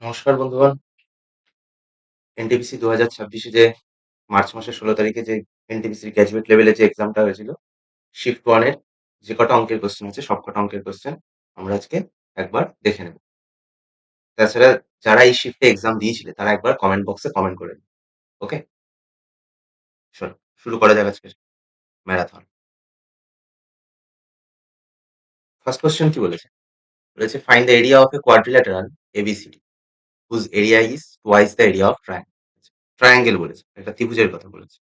নমস্কার বন্ধুগণ। এনটিপিসি 2026 যে মার্চ মাসের 16 তারিখে যে এনটিপিসির গ্র্যাজুয়েট লেভেলে যে এক্সামটা হয়েছিল, শিফট 1 এর যে কটা অঙ্কের কোয়েশ্চেন আছে সব কটা অঙ্কের কোয়েশ্চেন আমরা আজকে একবার দেখে নেব। তাছাড়া যারা এই শিফটে এক্সাম দিয়েছিলে তারা একবার কমেন্ট বক্সে কমেন্ট করে দিন। ওকে? চলো শুরু করা যাক আজকের ম্যারাথন। ফার্স্ট কোয়েশ্চেন কি বলেছে? বলেছে find the area of a quadrilateral ABCD whose area is twice the area of triangle. Triangle বলেছে, একটা ত্রিভুজের কথা বলেছে।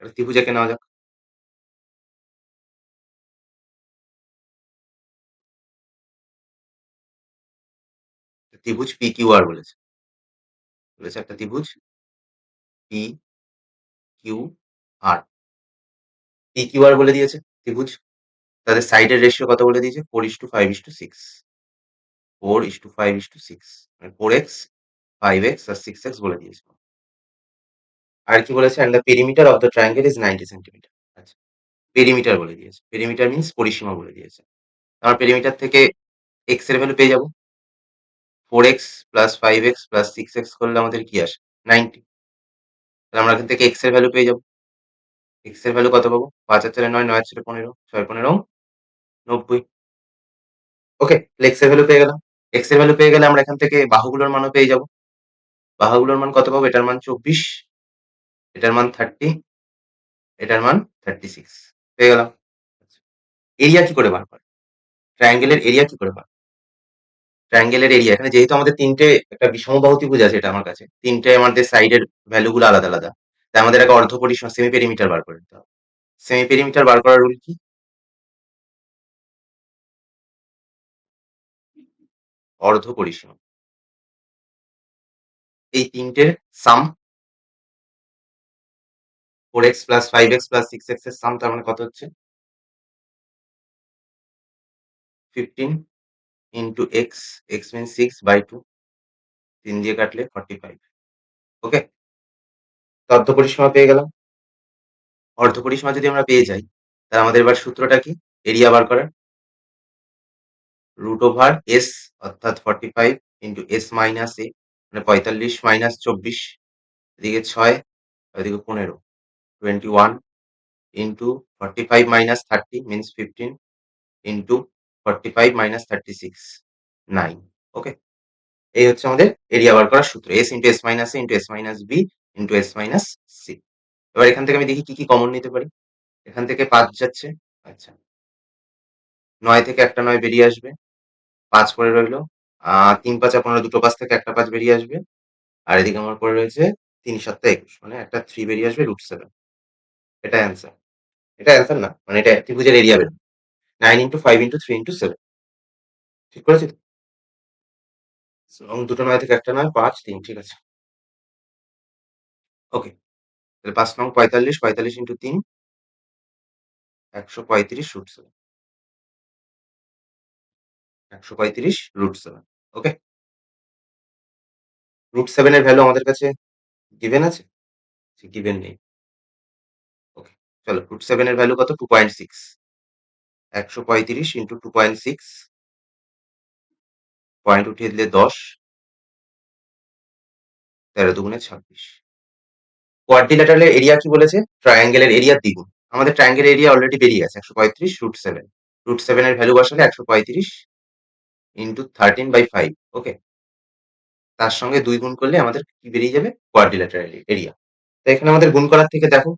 একটা ত্রিভুজ এঁকে নেওয়া যাক। ত্রিভুজ পি কিউ আর বলেছে। বলেছে একটা ত্রিভুজ P Q R. P Q R বলে দিয়েছে ত্রিভুজ। তাদের সাইডের রেশিও কত বলে দিয়েছে? 4:5:6। 4:5:6 মানে 4x 5x আর 6x বলে দিয়েছে। আর কি বলেছে? and the perimeter of the triangle is 90 centimetre. আচ্ছা, পেরিমিটার বলে দিয়েছে। পেরিমিটার মিন্স পরিসীমা বলে দিয়েছে। আমরা পেরিমিটার থেকে x এর ভ্যালু পেয়ে যাব। 4x plus 5x plus 6x করলে আমাদের কি আসে? 90। তাহলে আমরা এখান থেকে x এর ভ্যালু পেয়ে যাব। x এর ভ্যালু কত পাবো? 5 আর 4 9, 9 আর 4 15, 6 15 90। ওকে, তাহলে x এর ভ্যালু পেয়ে গেলাম। x এর ভ্যালু পেয়ে গেলে আমরা এখান থেকে বাহুগুলোর মানও পেয়ে যাব। বাহুগুলোর মান কত পাবো? এটার মান 24, এটার মান 30, এটার মান 36 পেয়ে গেলাম। এরিয়া কি করে বার করে? ট্রায়াঙ্গেলের এরিয়া কি করে বার? ট্রায়াঙ্গেলের এরিয়া এখানে যেহেতু আমাদের তিনটে একটা বিষমবাহু ত্রিভুজ আছে, এটা আমার কাছে তিনটে আমাদের সাইডের ভ্যালু গুলো আলাদা আলাদা, তাই আমাদের একটা অর্ধ পরিসীমা সেমি পেরিমিটার বার করে দিতে হবে। সেমি পেরিমিটার বার করার রুল কি? অর্ধ পরিসীমা, এই তিনটের সাম 4x plus 5x plus 6x এর সাম, তার মানে কত হচ্ছে? 15 ইন্টু এক্স, এক্স মিন 6/2, 3 দিয়ে কাটলে 45। ওকে, তো অর্ধ পরিসীমা পেয়ে গেলাম। অর্ধ পরিসীমা যদি আমরা পেয়ে যাই, তাহলে আমাদের এবার সূত্রটা কি এরিয়া বার করার? রুট ওভার এস, অর্থাৎ 45 ইন্টু এস মাইনাস এ, মানে 45 মাইনাস 24, এদিকে 6 এদিকে 15, 21 into 45 minus 30 means 15 into 45 minus 36, 9। Okay, এই হচ্ছে আমাদের এরিয়া বার করার সূত্র, S into S minus A into S minus B into S minus C. এবার এখান থেকে আমি দেখি কি কি কমন নিতে পারি। এখান থেকে 5 যাচ্ছে, আচ্ছা 9 থেকে একটা 9 বেরিয়ে আসবে, 5 পড়ে রইলো। 3 5 15, দুটো 5 থেকে একটা 5 বেরিয়ে আসবে। আর এদিকে আমার পড়ে রয়েছে 3 7 21, মানে একটা 3 বেরিয়ে আসবে, √7। এটা অ্যান্সার। এটা অ্যান্সার না, মানে এটা ত্রিভুজের এরিয়া বের 9 ইন্টু 5 ইন্টু 3 ইন্টু 7। ঠিক করেছি তো? এবং দুটো 9 থেকে একটা 9, 5 3, ঠিক আছে। ওকে, তাহলে 5 নং 45, 45 ইন্টু 3 135 √7, 135 √7। ওকে, √7 এর ভ্যালু আমাদের কাছে গিভেন আছে? গিভেন নেই। ওকে, চলো √7 এর ভ্যালু কত? 2.6। 135 ইন্টু 2.6, পয়েন্ট উঠিয়ে দিলে 10, 13 দুগুণে 26। কোয়াড্রিল্যাটারালের এরিয়া কি বলেছে? ট্রায়াঙ্গেলের এরিয়া দ্বিগুণ। আমাদের ট্রায়াঙ্গেলের এরিয়া অলরেডি বেরিয়ে গেছে 135 √7। √7 এর ভ্যালু বসালে 135 ইন্টু 13/5। ওকে, তার সঙ্গে 2 গুণ করলে আমাদের কি বেরিয়ে যাবে? Quadrilateral area. তো এখানে আমাদের গুণ করার থেকে দেখো,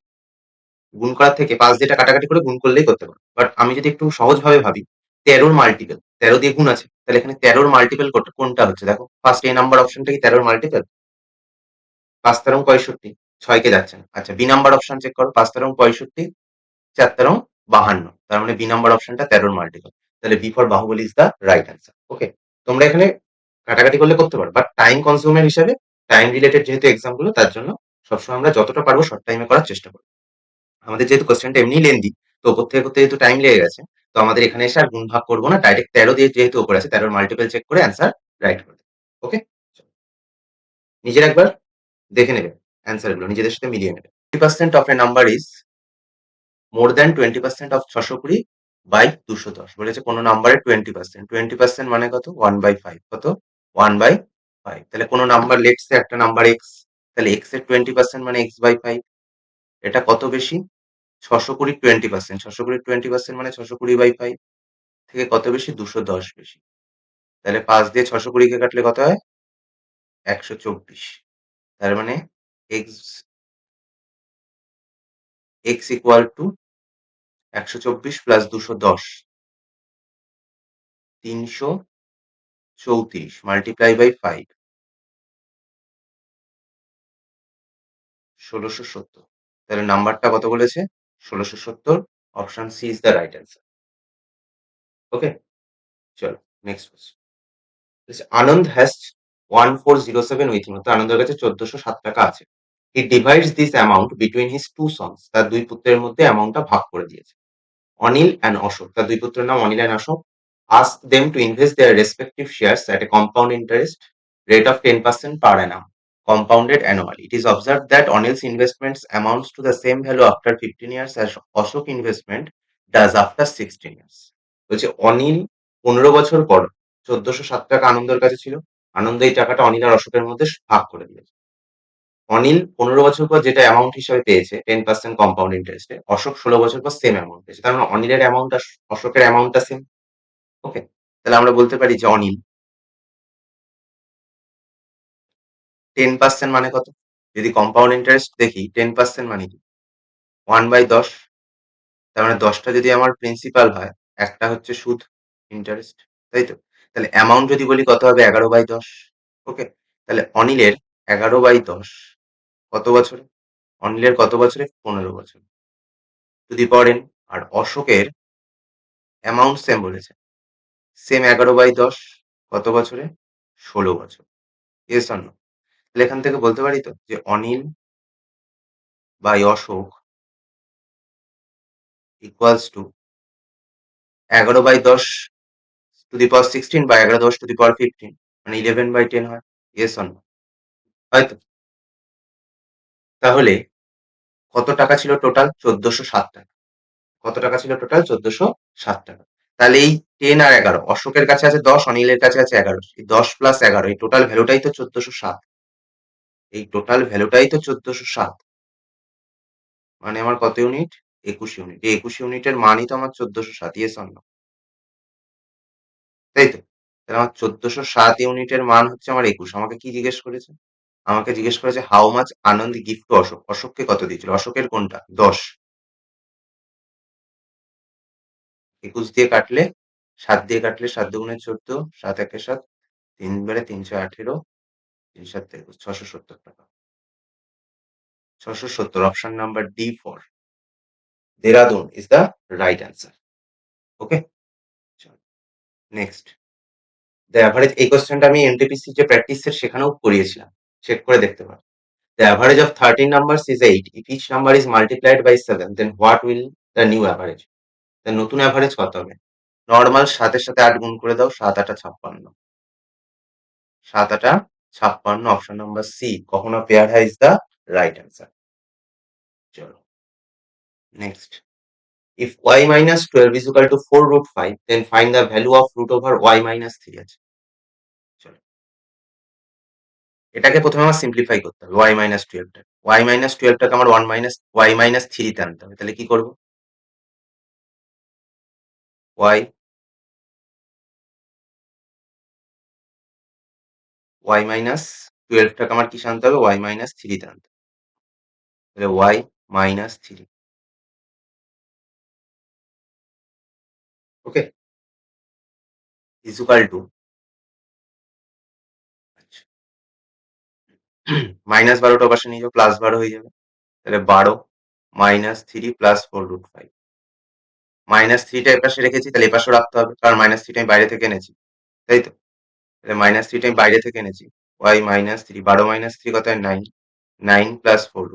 গুণ করার থেকে 5 দিয়ে এটা কাটাকাটি করে গুণ করলেই করতে পারো। বাট আমি যদি একটু সহজভাবে ভাবি, 13 র মাল্টিপল, 13 দিয়ে গুণ আছে, তাহলে এখানে 13 র মাল্টিপল কোনটা হচ্ছে? দেখো ফার্স্ট এ নাম্বার অপশনটা কি 13 র মাল্টিপল? 5 13 65, 6 কে যাচ্ছে না। আচ্ছা, বি নাম্বার অপশন চেক করো, 5 13 65, 4 13 52, তার মানে বি নাম্বার অপশনটা 13 র মাল্টিপল। তাহলে B for Baahubali is the right answer. Okay, তোমরা এখানে কাটাকাটি করলে করতে পারো, বাট টাইম কনজিউমের হিসাবে, টাইম রিলেটেড যেহেতু এক্সাম গুলো, তার জন্য সবসময় আমরা যতটা পারবো শর্ট টাইমে করার চেষ্টা করবো। আমাদের যেহেতু কোশ্চেনটা এমনি লেন্দি, তো ওপর থেকে করতে যেহেতু টাইম লেগে গেছে, তো আমাদের এখানে এসে আর গুণ ভাগ করবো না, ডাইরেক্ট 13 দিয়ে যেহেতু ওপরে আছে, 13 মাল্টিপল চেক করে অ্যান্সার রাইট করবে। ওকে, নিজের একবার দেখে নেবে অ্যান্সার গুলো, নিজেদের সাথে মিলিয়ে নেবে। 20% of a number is more than 20% of 620 by 210 বলেছে কোনো নাম্বারের 20%। 20% মানে কত? 1/5। কত? 1/5। তাহলে কোনো নাম্বার, লেটস সে একটা নাম্বার এক্স, তাহলে এক্স এর 20% মানে x/5। এটা কত বেশি? 620 20%। 620 20% মানে 620/5 থেকে কত বেশি? 210 বেশি। তাহলে 5 দিয়ে 620 কে কাটলে কত হয়? 124। তার মানে x x equal to 124 plus 210, 334 multiply by 5, 1670। তাহলে নাম্বারটা কত বলেছে? 1670। Option C is the right answer. Okay, চলো next question. Anand has 1407 with him. তো আনন্দের কাছে 1407 টাকা আছে। He divides this amount between his two sons. তার দুই পুত্রের মধ্যে অ্যামাউন্টটা ভাগ করে দিয়েছে। অনিল অ্যান্ড অশোক, তার দুই পুত্রের নাম Anil and Ashok. ask them to invest their respective shares at a compound interest rate of 10% per annum, compounded annually. It is observed that Anil's investments amounts to the same value after 15 years as Ashok investment does after 16 years. বলছে অনিল 15 বছর পর 1407 টাকা আনন্দের কাছে ছিল। আনন্দ এই টাকাটা অনিল আর অশোকের মধ্যে ভাগ করে দিয়েছে। অনিল 15 বছর পর যেটা অ্যামাউন্ট হিসাবে পেয়েছে 10% কম্পাউন্ড ইন্টারেস্টে, অশোক 16 বছর পর সেম অ্যামাউন্ট পেয়েছে। তার মানে অনিলের অ্যামাউন্ট আর অশোকের অ্যামাউন্টটা সেম। ওকে, তাহলে আমরা বলতে পারি যে অনিল 10% মানে কত? যদি কম্পাউন্ড ইন্টারেস্ট দেখি 10% মানে কি? 1/10। তার মানে 10টা যদি আমার প্রিন্সিপাল হয়, একটা হচ্ছে সুদ, ইন্টারেস্ট, তাই তো? তাহলে অ্যামাউন্ট যদি বলি কত হবে? 11/10। ওকে, তাহলে অনিলের 11/10 কত বছরে? অনিলের কত বছরে? 15 বছর টু দি পাওয়ার n। আর অশোকের অ্যামাউন্ট সেম বলেছে, সেম 11/10 কত বছরে? 16 বছর। Yes or no? তাহলে এখান থেকে বলতে পারি তো যে Anil by Ashok equals to 11/10 to the power 16 বা 11/10 টু দি পাওয়ার 15, মানে 11/10 হয়। Yes or no? হয়তো। তাহলে কত টাকা ছিল টোটাল? 1407 টাকা। কত টাকা ছিল টোটাল? 1407 টাকা। তাহলে এই 10 আর 11, অশোকের কাছে আছে 10, অনিলের কাছে আছে 11, এই 10 প্লাস 11 এই টোটাল ভ্যালুটাই তো 1407। এই টোটাল ভ্যালুটাই তো 1407। মানে আমার কত ইউনিট? 21 ইউনিট। এই 21 ইউনিটের মানই তো আমার 1407। Yes or no? তাই তো? তাহলে আমার 1407 ইউনিটের মান হচ্ছে আমার 21। আমাকে কি জিজ্ঞেস করেছে? আমাকে জিজ্ঞেস করেছে how much Anand gift to Ashok. অশোককে কত দিয়েছিল? অশোকের কোনটা? 10। 21 দিয়ে কাটলে, 7 দিয়ে কাটলে 7 দুগুণে 14, 7 একে 7, 3 বারে 318, 3 7 21, 670 টাকা। 670, option number D for Dehradun is the right answer. Okay, next. The average, এই কোশ্চেনটা আমি এনটিপিসি যে প্র্যাকটিস সেট সেখানেও করিয়েছিলাম, চেক করে দেখতে পারো। The average of 13 numbers is 8. If each number is multiplied by 7, then what will the new average? The নতুন অ্যাভারেজ কত হবে? নর্মাল 7 এর সাথে 8 গুণ করে দাও, 7 8 56। 7 8 56, অপশন নাম্বার সি কখনো পেয়ার হয় ইজ দ্য রাইট অ্যান্সার। চলো next. If y minus 12 is equal to 4 root 5, then find the value of root over y minus 3 আছে। চলো এটাকে প্রথমে আমার সিম্পলিফাই করতে হবে। y minus 12টা, y minus 12টাকে আমার 1 minus y minus 3 তে আনতে হবে। তাহলে কি করবো? y মাইনাস 12টাকে আমার কি আনতে হবে? y মাইনাস 3 তে আনতে হবে। তাহলে y minus 3, okay, equal to, আচ্ছা মাইনাস 12টা পাশে নিয়ে যাও, প্লাস 12 হয়ে যাবে। তাহলে 12 মাইনাস 3 প্লাস 4 √5। মাইনাস 3টা এপাশে রেখেছি, তাহলে এপাশেও রাখতে হবে, কারণ মাইনাস 3টা আমি বাইরে থেকে এনেছি, তাই তো? তাহলে মাইনাস 3টা আমি বাইরে থেকে এনেছি, y মাইনাস 3, 12 মাইনাস 3 কত হয়? 9, 9 প্লাস 4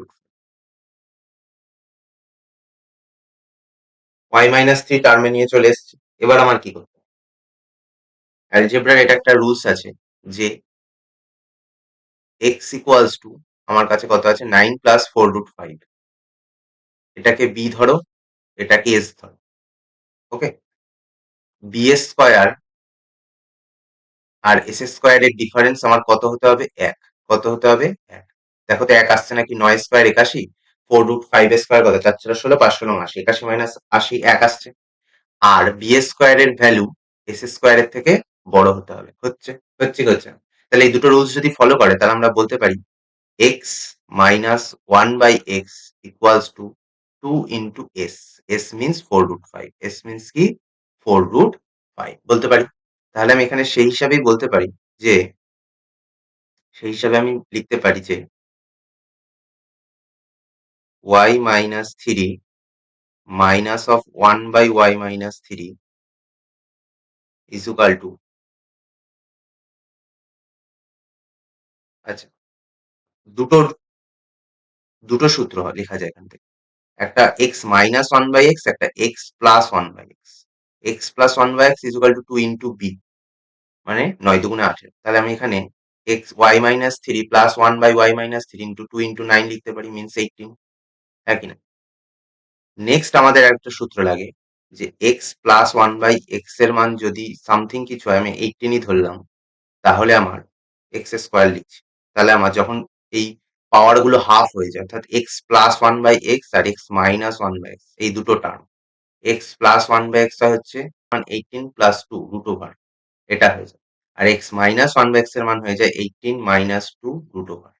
y মাইনাস 3 টার্মে নিয়ে চলে এসেছি। এবার আমার কি করতে হবে? অ্যালজেব্রার এটা একটা রুলস আছে যে x ইকুয়ালস টু, আমার কাছে কত আছে? 9 প্লাস 4 √5। এটাকে বি ধরো, এটাকে এস ধরো, ওকে। বি স্কোয়ার আর এস স্কোয়ারের ডিফারেন্স আমার কত হতে হবে? 1। কত হতে হবে? 1। দেখো তো 1 আসছে নাকি? 9 স্কোয়ার 81, 4√5 স্কোয়ার কত? 4 4 16, 5 9 80, 81 মাইনাস 80 1 আসছে। আর বি স্কোয়ারের ভ্যালু এস স্কোয়ারের থেকে বড় হতে হবে। হচ্ছে কি হচ্ছে না? তাহলে এই দুটো রুলস যদি ফলো করে তাহলে আমরা বলতে পারি x minus 1 by x equals to 2 into s. s means 4√5. s means কি? 4√5 বলতে পারি। তাহলে আমি এখানে সেই হিসাবেই বলতে পারি যে সেই হিসাবে আমি লিখতে পারি যে y minus 3 minus of 1 by y minus 3 is equal to, আচ্ছা, দুটো দুটো সূত্র লেখা যায় এখান থেকে। একটা x minus 1 by x, একটা x plus 1 by x. x plus 1 by x is equal to 2 into b, মানে 9 দুগুণে 18। তাহলে আমি এখানে x y minus 3 plus 1 by y minus 3 into 2 into 9 লিখতে পারি, মিনস 18। হ্যাঁ কি না? নেক্সট আমাদের একটা সূত্র লাগে যে x প্লাস 1 বাই x এর মান যদি সামথিং কিছু হয়, আমি 18ই ধরলাম, তাহলে আমার x স্কোয়ার লিখছি। তাহলে আমার যখন এই পাওয়ার গুলো হাফ হয়ে যায়, অর্থাৎ x প্লাস 1 বাই x আর x মাইনাস 1 বাই x, এই দুটো term, x plus 1 by x হচ্ছে 18 প্লাস 2 রুট ওভার, এটা হয়ে যায়। আর x মাইনাস 1 বাই x এর মান হয়ে যায় 18 মাইনাস 2 রুট ওভার।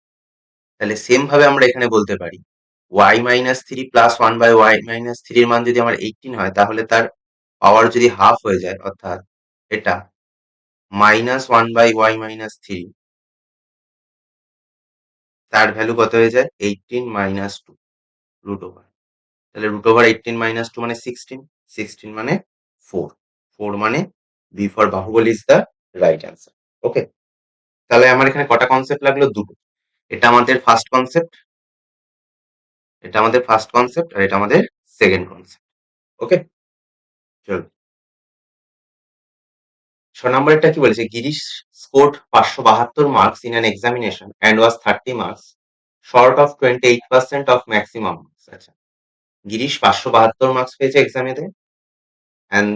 তাহলে সেম ভাবে আমরা এখানে বলতে পারি y minus 3 plus 1 by y minus 3 এর মান যদি আমার 18 হয়, তাহলে তার পাওয়ার যদি হাফ হয়ে যায়, অর্থাৎ এটা মাইনাস 1 বাই y মাইনাস 3, তার ভ্যালু কত হয়ে যায়? 18 মাইনাস 2 রুট ওভার। তাহলে রুট ওভার 18 মাইনাস 2 মানে 16, 16 মানে 4, 4 মানে B for Baahubali is the right answer. Okay, তাহলে আমার এখানে কটা কনসেপ্ট লাগলো? দুটো। এটা আমাদের ফার্স্ট কনসেপ্ট, এটা আমাদের ফার্স্ট কনসেপ্ট, আর এটা আমাদের সেকেন্ড কনসেপ্ট। ওকে, চলো 6 নম্বরেরটা কি বলেছে? Girish scored 572 marks in an examination and was 30 marks short of 28% of maximum marks. আচ্ছা, গিরিশ 572 মার্কস পেয়েছে এক্সামেতে, অ্যান্ড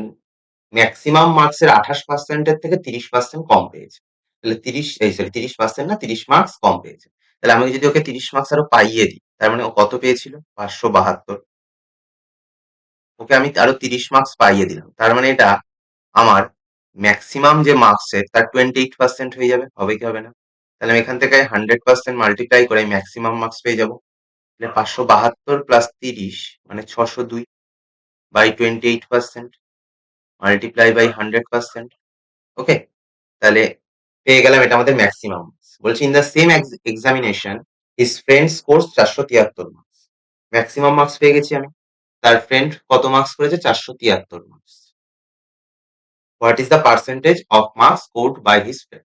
ম্যাক্সিমাম মার্কসের 28% এর থেকে 30% কম পেয়েছে। তাহলে 30% না, 30 মার্কস কম পেয়েছে। তাহলে আমি যদি ওকে 30 মার্কস আরো পাইয়ে দিই, তার মানে ও কত পেয়েছিল? 572। ওকে আমি আরো 30 মার্কস পাইয়ে দিলাম, তার মানে এটা আমার ম্যাক্সিমাম যে মার্কসের তার 28% হয়ে যাবে। হবে কি হবে না? তাহলে আমি এখান থেকে 100% মাল্টিপ্লাই করে ম্যাক্সিমাম মার্কস পেয়ে যাবো। তাহলে 572 প্লাস 30 মানে 602 বাই 28% মাল্টিপ্লাই বাই 100%। ওকে, তাহলে পেয়ে গেলাম এটা আমাদের ম্যাক্সিমাম মার্কস। বলছি in the same examination his friend scores 473 marks. Maximum marks পেয়ে গেছি আমি, তার ফ্রেন্ড কত মার্কস করেছে? 473 marks. What is the percentage of marks scored by his friend?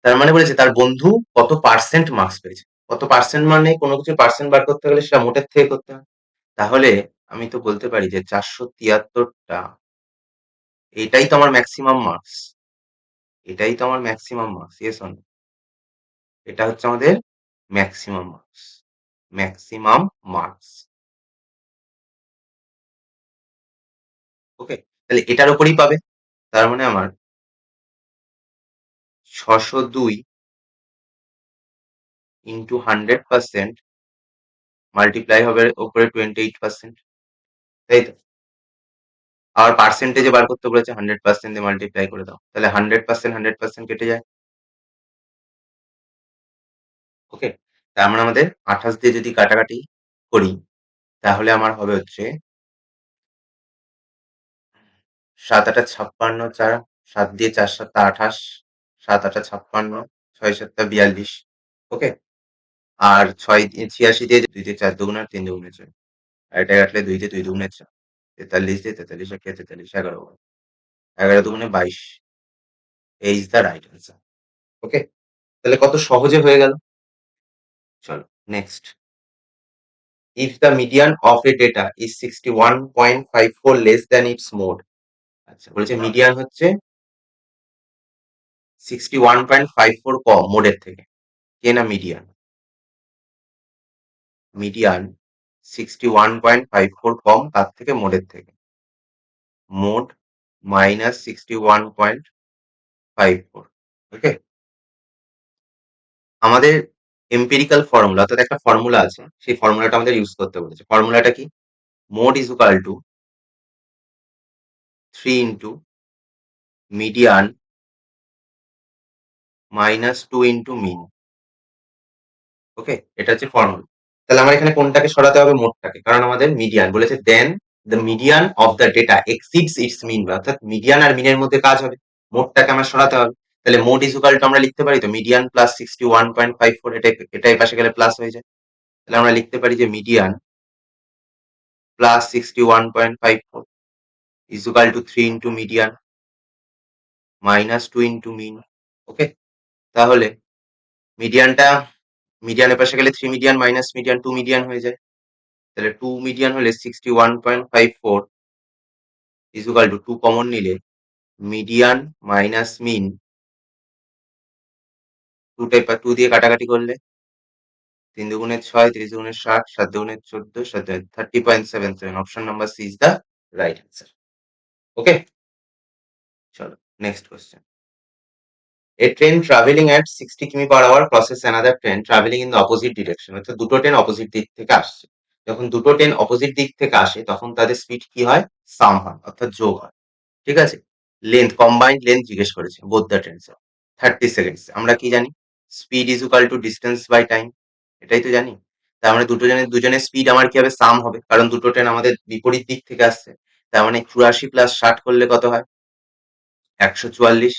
তার মানে বলেছে তার বন্ধু কত পার্সেন্ট মার্কস পেয়েছে। কত পার্সেন্ট মানে কোনো কিছু পার্সেন্ট বার করতে গেলে সেটা মোটের থেকে করতে হয়। তাহলে আমি তো বলতে পারি যে 473টা, এটাই তো আমার ম্যাক্সিমাম মার্কস, এটাই তো আমার maximum marks. Yes or no? এটা হচ্ছে আমাদের maximum marks, maximum marks. Okay, তাহলে এটার উপরই পাবে। তার মানে আমার 602 ইন্টু 100% মাল্টিপ্লাই হবে ওপরে 28%, তাই তো? আর পার্সেন্টেজে বার করতে বলেছে, 100% দিয়ে মাল্টিপ্লাই করে দাও, তাহলে 100% কেটে যায়। ওকে, তার মানে আমাদের 28 দিয়ে যদি কাটাকাটি করি, তাহলে আমার হবে হচ্ছে 7 8 56, 4 7 দিয়ে 4 7 28, 7 8 56, 6 7 42। ওকে, আর 86 দিয়ে 2 দিয়ে 4 দুগুণ আর 3 দুগুণে 6, আর এটা কাটলে 2 দিয়ে 2 দুগুণে 4, 43 দিয়ে 43 আর 43 11, 11 দুগুণে 22। এই is the right answer. Okay, তাহলে কত সহজে হয়ে গেল। চলো next. If the median of a data is 61.54 less than its mode, আচ্ছা বলেছে মিডিয়ান হচ্ছে 61.54 কম মোডের থেকে। কে না মিডিয়ান? মিডিয়ান 61.54 কম তার থেকে, মোডের থেকে। মোড -61.54। ওকে, আমাদের এম্পিরিক্যাল ফর্মুলা অর্থাৎ একটা ফর্মুলা আছে, সেই ফর্মুলাটা আমাদের ইউজ করতে বলেছে। ফর্মুলাটা কি? Mode is equal to 3 into median -2 into mean. Okay, এটা হচ্ছে ফর্মুলা। তাহলে আমার এখানে কোনটাকে সরাতে হবে? মোডটাকে, কারণ আমাদের মিডিয়ান বলেছে then the median of the data exceeds its mean, অর্থাৎ মিডিয়ান আর মিনের মধ্যে কাজ হবে, মোডটাকে আমার সরাতে হবে। তাহলে মোড ইজ ইকুয়াল টু আমরা লিখতে পারি তো মিডিয়ান প্লাস 61.54, এটাই পাশে গেলে প্লাস হয়ে যায়। তাহলে আমরা লিখতে পারি যে median plus 61.54 is equal to 3 into median -2 into mean. Okay, তাহলে মিডিয়ানটা, মিডিয়ানের পাশে গেলে 3 মিডিয়ান মাইনাস মিডিয়ান 2 মিডিয়ান হয়ে যায়। তাহলে 2 মিডিয়ান হলে 61.54 ইজ ইকুয়াল টু 2 কমন নিলে মিডিয়ান মাইনাস মিন 2 দিয়ে কাটাকাটি করলে 3 দুগুণে 6, 3 দুগুণে 60, 7 দুগুণে 14, 7 30.77। Option number C is the right answer. Okay, চলো next question. A train traveling at 60 কিমি/hour crosses another train traveling in the opposite direction, অর্থাৎ দুটো ট্রেন অপোজিট দিক থেকে আসছে। যখন দুটো ট্রেন অপোজিট দিক থেকে আসে তখন তাদের স্পিড কি হয়? সাম হয়, অর্থাৎ যোগ হয়। ঠিক আছে, লেন্থ, কম্বাইন্ড লেন্থ জিজ্ঞেস করেছে বোথ দ্য ট্রেনস 30 সেকেন্ডস। আমরা কি জানি? Speed is equal to distance by time, এটাই তো জানি। তার মানে দুজনের স্পিড আমার কি হবে? সাম হবে, কারণ দুটো ট্রেন আমাদের বিপরীত দিক থেকে আসছে। তার মানে 84 প্লাস 60 করলে কত হয়? 144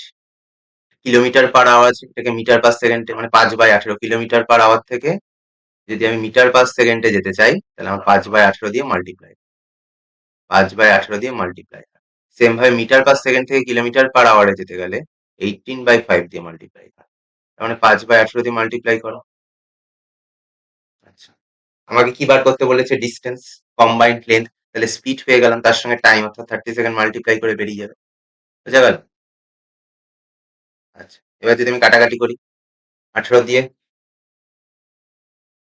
কিলোমিটার/আওয়ার আছে, এটাকে মিটার পার সেকেন্ডে, মানে 5/18 কিলোমিটার/আওয়ার থেকে যদি আমি মিটার পার সেকেন্ডে যেতে চাই তাহলে আমার 5/18 দিয়ে মাল্টিপ্লাই, 5/18 দিয়ে মাল্টিপ্লাই। সেম ভাবে মিটার পার সেকেন্ড থেকে কিলোমিটার/আওয়ারে যেতে গেলে 18/5 দিয়ে মাল্টিপ্লাই হয়। তার মানে 5/18 দিয়ে মাল্টিপ্লাই করো। আচ্ছা, আমাকে কি বার করতে বলেছে? Distance, combined length. তাহলে স্পিড পেয়ে গেলাম, তার সঙ্গে টাইম, অর্থাৎ 30 সেকেন্ড মাল্টিপ্লাই করে বেরিয়ে যাবে। বুঝা গেল? আচ্ছা, এবার যদি আমি কাটাকাটি করি 18 দিয়ে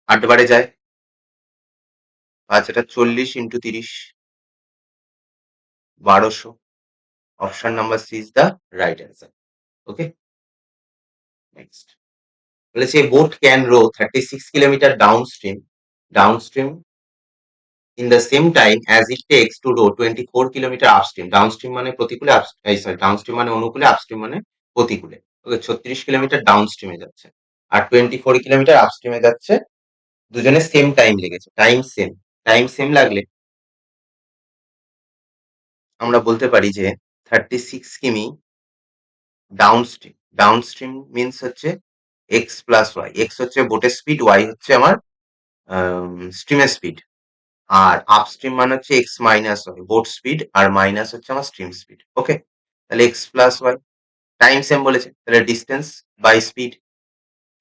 8 বারে যায় 5, এটা 40 into 30, 1200। Option number C is the right answer. Okay, next বলেছে boat can row 36 kilometre downstream in the same time as it takes to row 24 kilometre upstream. Downstream মানে প্রতিকূলে, সরি ডাউনস্ট্রিম মানে অনুকূলে, আপস্ট্রিম মানে প্রতিকূলে। ওকে, 36 কিলোমিটার ডাউনস্ট্রিমে যাচ্ছে আর 24 kilometre আপস্ট্রিমে যাচ্ছে। দুজনে সেম টাইম লেগেছে, টাইম সেম লাগলে আমরা বলতে পারি যে 36 কিমি ডাউনস্ট্রিম মিনস হচ্ছে এক্স প্লাস ওয়াই। এক্স হচ্ছে বোটের স্পিড, ওয়াই হচ্ছে আমার স্ট্রিমের স্পিড, আর আপস্ট্রিম মানে হচ্ছে x minus y, boat speed, আর মাইনাস হচ্ছে আমার স্ট্রিম স্পিড। ওকে, তাহলে x plus y, time same বলেছে, তাহলে distance by speed,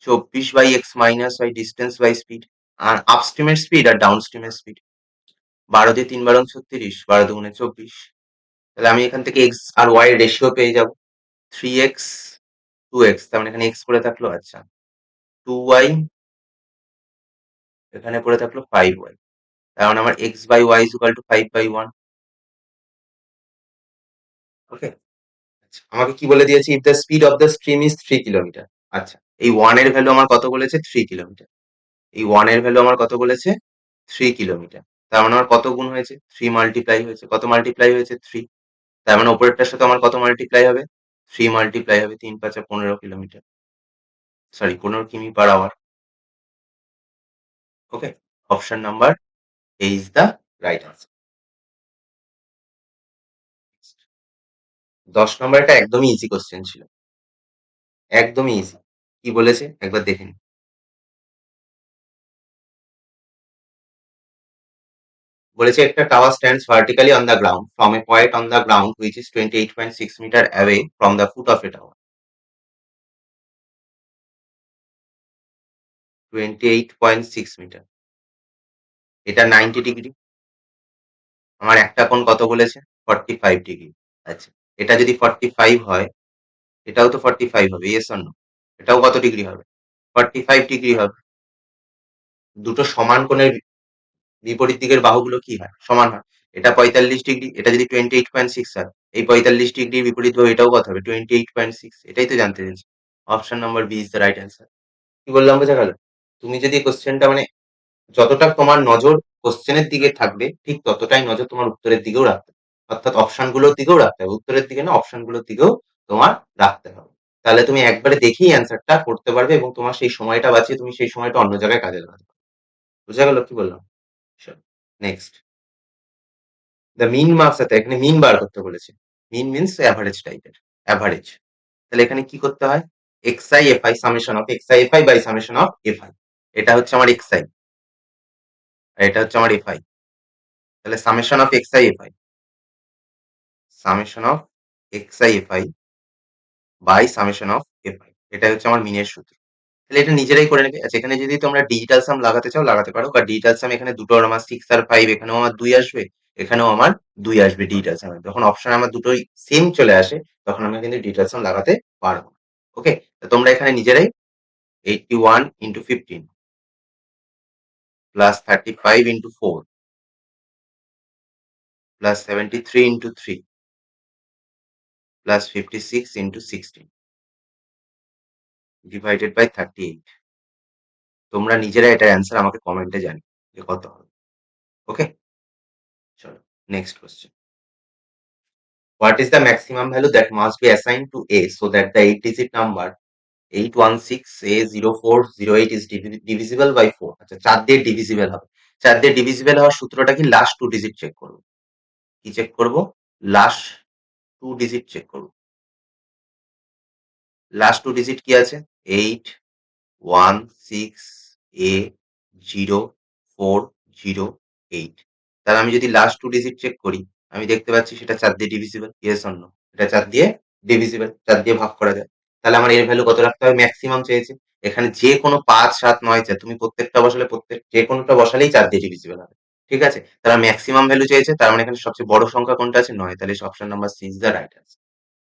24/x minus y, distance by speed, আর আপস্ট্রিমের স্পিড আর ডাউনস্ট্রিমের স্পিড। 12 দিয়ে 3 12 36, 12 দুগুণে 24। তাহলে আমি এখান থেকে এক্স আর ওয়াই এর রেশিও পেয়ে যাব 3x 2x, তার মানে এখানে এক্স পড়ে থাকলো, আচ্ছা 2y, এখানে পড়ে থাকলো 5y। তার মানে আমার x/y ইজ ইকুয়াল টু 5/1। ওকে, আচ্ছা, আমাকে কি বলে দিয়েছে? If the speed of the stream is 3 kilometre. আচ্ছা, এই 1 এর ভ্যালু আমার কত বলেছে? 3 কিলোমিটার। এই 1 এর ভ্যালু আমার কত বলেছে? 3 কিলোমিটার। তার মানে আমার কত গুণ হয়েছে? 3 মাল্টিপ্লাই হয়েছে। কত মাল্টিপ্লাই হয়েছে? 3। তার মানে উপরেরটার সাথে আমার কত মাল্টিপ্লাই হবে? 3 মাল্টিপ্লাই হবে, 3 5 15 কিলোমিটার, সরি 15 কিমি/আওয়ার। Okay, option number A is the right answer. 10 নম্বরটা একদমই ইজি কোশ্চেন ছিল, একদমই ইজি। কি বলেছে একবার দেখে নিন। বলেছে একটা tower stands vertically on the ground from a point on the ground which is 28.6 metre away from the foot of a tower. 28.6 metre, এটা 90 ডিগ্রি। আমার একটা কোণ কত বলেছে? 45 ডিগ্রি। আচ্ছা, এটা যদি 45 হয়, এটাও তো 45 হবে, ইয়েস অর নো? এটাও কত ডিগ্রি হবে? 45 ডিগ্রি হবে। দুটো সমান কোণের বিপরীত দিকের বাহুগুলো কি হয়? সমান হয়। এটা 45°, এটা যদি 28.6 হয়, এই 45°-র বিপরীত ভাবে এটাও কত হবে? 28.6। এটাই তো জানতে চেয়েছি। Option number B is the right answer. কি বললাম বোঝা গেল? তুমি যদি কোশ্চেনটা মানে যতটা তোমার নজর কোশ্চেনের দিকে থাকবে, ঠিক ততটাই নজর তোমার উত্তরের দিকেও রাখতে হবে। অর্থাৎ অপশনগুলোর দিকেও রাখতে হবে। উত্তরের দিকে না, অপশনগুলোর দিকেও তোমার রাখতে হবে। তাহলে তুমি একবারে দেখেই অ্যান্সারটা করতে পারবে এবং তোমার সেই সময়টা বাঁচিয়ে তুমি সেই সময়টা অন্য জায়গায় কাজে লাগাতে পারবে। বুঝা গেল কি বললাম? চলো নেক্সট। দ্য মিন মার্কস আছে, এখানে মিন বার করতে বলেছে। মিন মিনস অ্যাভারেজ টাইপের, অ্যাভারেজ। তাহলে এখানে কি করতে হয়? xi fi summation of xi fi by summation of fi। এটা হচ্ছে আমার xi আর এটা হচ্ছে আমার fi। তাহলে summation of xi fi, summation of xi fi by summation of fi, এটা হচ্ছে আমার মিনের সূত্র। তাহলে এটা নিজেরাই করে নেবে। আচ্ছা, এখানে যদি তোমরা ডিজিটাল সাম লাগাতে চাও লাগাতে পারো, বা ডিজিটাল সাম এখানে দুটো আমার 6 আর 5, এখানেও আমার 2 আসবে, এখানেও আমার 2 আসবে ডিজিটাল সামে। যখন অপশন আমার দুটোই সেম চলে আসে তখন আমরা কিন্তু ডিজিটাল সাম লাগাতে পারবো। ওকে, তো তোমরা এখানে নিজেরাই 81 into 15 plus 35 into 4 plus 73 into 3 plus 56 into 16 divided by 38। তোমরা নিজেরা এটার অ্যান্সার আমাকে কমেন্টে জানিও যে কত হবে। ওকে, চলো next question. What is the maximum value that must be assigned to A so that the 8-digit number 816A0408 is divisible by 4? আচ্ছা, 4 দিয়ে ডিভিজিবল হবে। 4 দিয়ে ডিভিজিবল হওয়ার সূত্রটা কি? লাস্ট 2 ডিজিট চেক করব। কি চেক করব? লাস্ট 2 ডিজিট চেক করব। লাস্ট 2 ডিজিট কি আছে? 816A0408। তাহলে আমি যদি লাস্ট 2 ডিজিট চেক করি, আমি দেখতে পাচ্ছি সেটা 4 দিয়ে ডিভিজিবল। Yes or no? এটা 4 দিয়ে ডিভিজিবল, 4 দিয়ে ভাগ করা যায়। তাহলে আমার এর ভ্যালু কত রাখতে হবে? ম্যাক্সিমাম চেয়েছে। এখানে যে কোনো 5, 7, 9, 4 তুমি প্রত্যেকটা বসালে যে কোনোটা বসালেই 4 দিয়ে ডিভিজিবল হবে। ঠিক আছে? তারা ম্যাক্সিমাম ভ্যালু চেয়েছে, তার মানে এখানে সবচেয়ে বড় সংখ্যা কোনটা আছে? 9। তাহলে option number C is the right answer.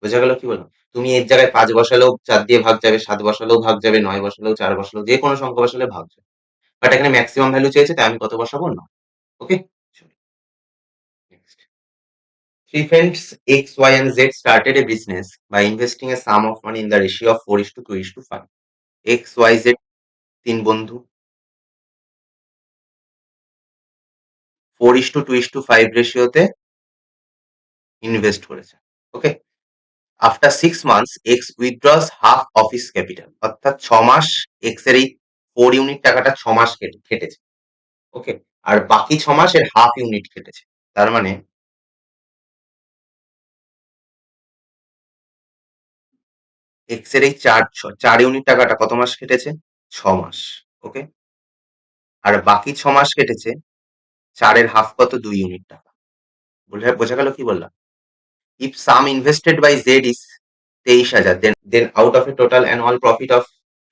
বোঝা গেল কি বললাম? তুমি এর জায়গায় 5 বসালেও 4 দিয়ে ভাগ যাবে, 7 বসালেও ভাগ যাবে, 9 বসালেও, 4 বসালেও, যে কোনো সংখ্যা বসালে ভাগ যাবে। বাট এখানে ম্যাক্সিমাম ভ্যালু চেয়েছে, তাই আমি কত বসাবো? 9। ওকে? Next. Three friends X, Y, and Z started a business by investing a sum of money in the ratio of 4:2:5. X, Y, Z 3 বন্ধু 4:2:5 রেশিওতে ইনভেস্ট করেছে। ওকে, after 6 months X withdraws half of his capital, অর্থাৎ 6 মাস X এর এই 4 unit টাকাটা 6 মাস খেটেছে। ওকে, আর বাকি 6 মাস এর half unit খেটেছে। তার মানে X এর এই 4 ইউনিট টাকাটা কত মাস খেটেছে? 6 মাস। ওকে, আর বাকি 6 মাস কেটেছে 4 এর হাফ কত? 2 ইউনিট টাকা। বোঝা গেল কি বললাম? If sum invested by Z is 23,000, then out of a total annual profit of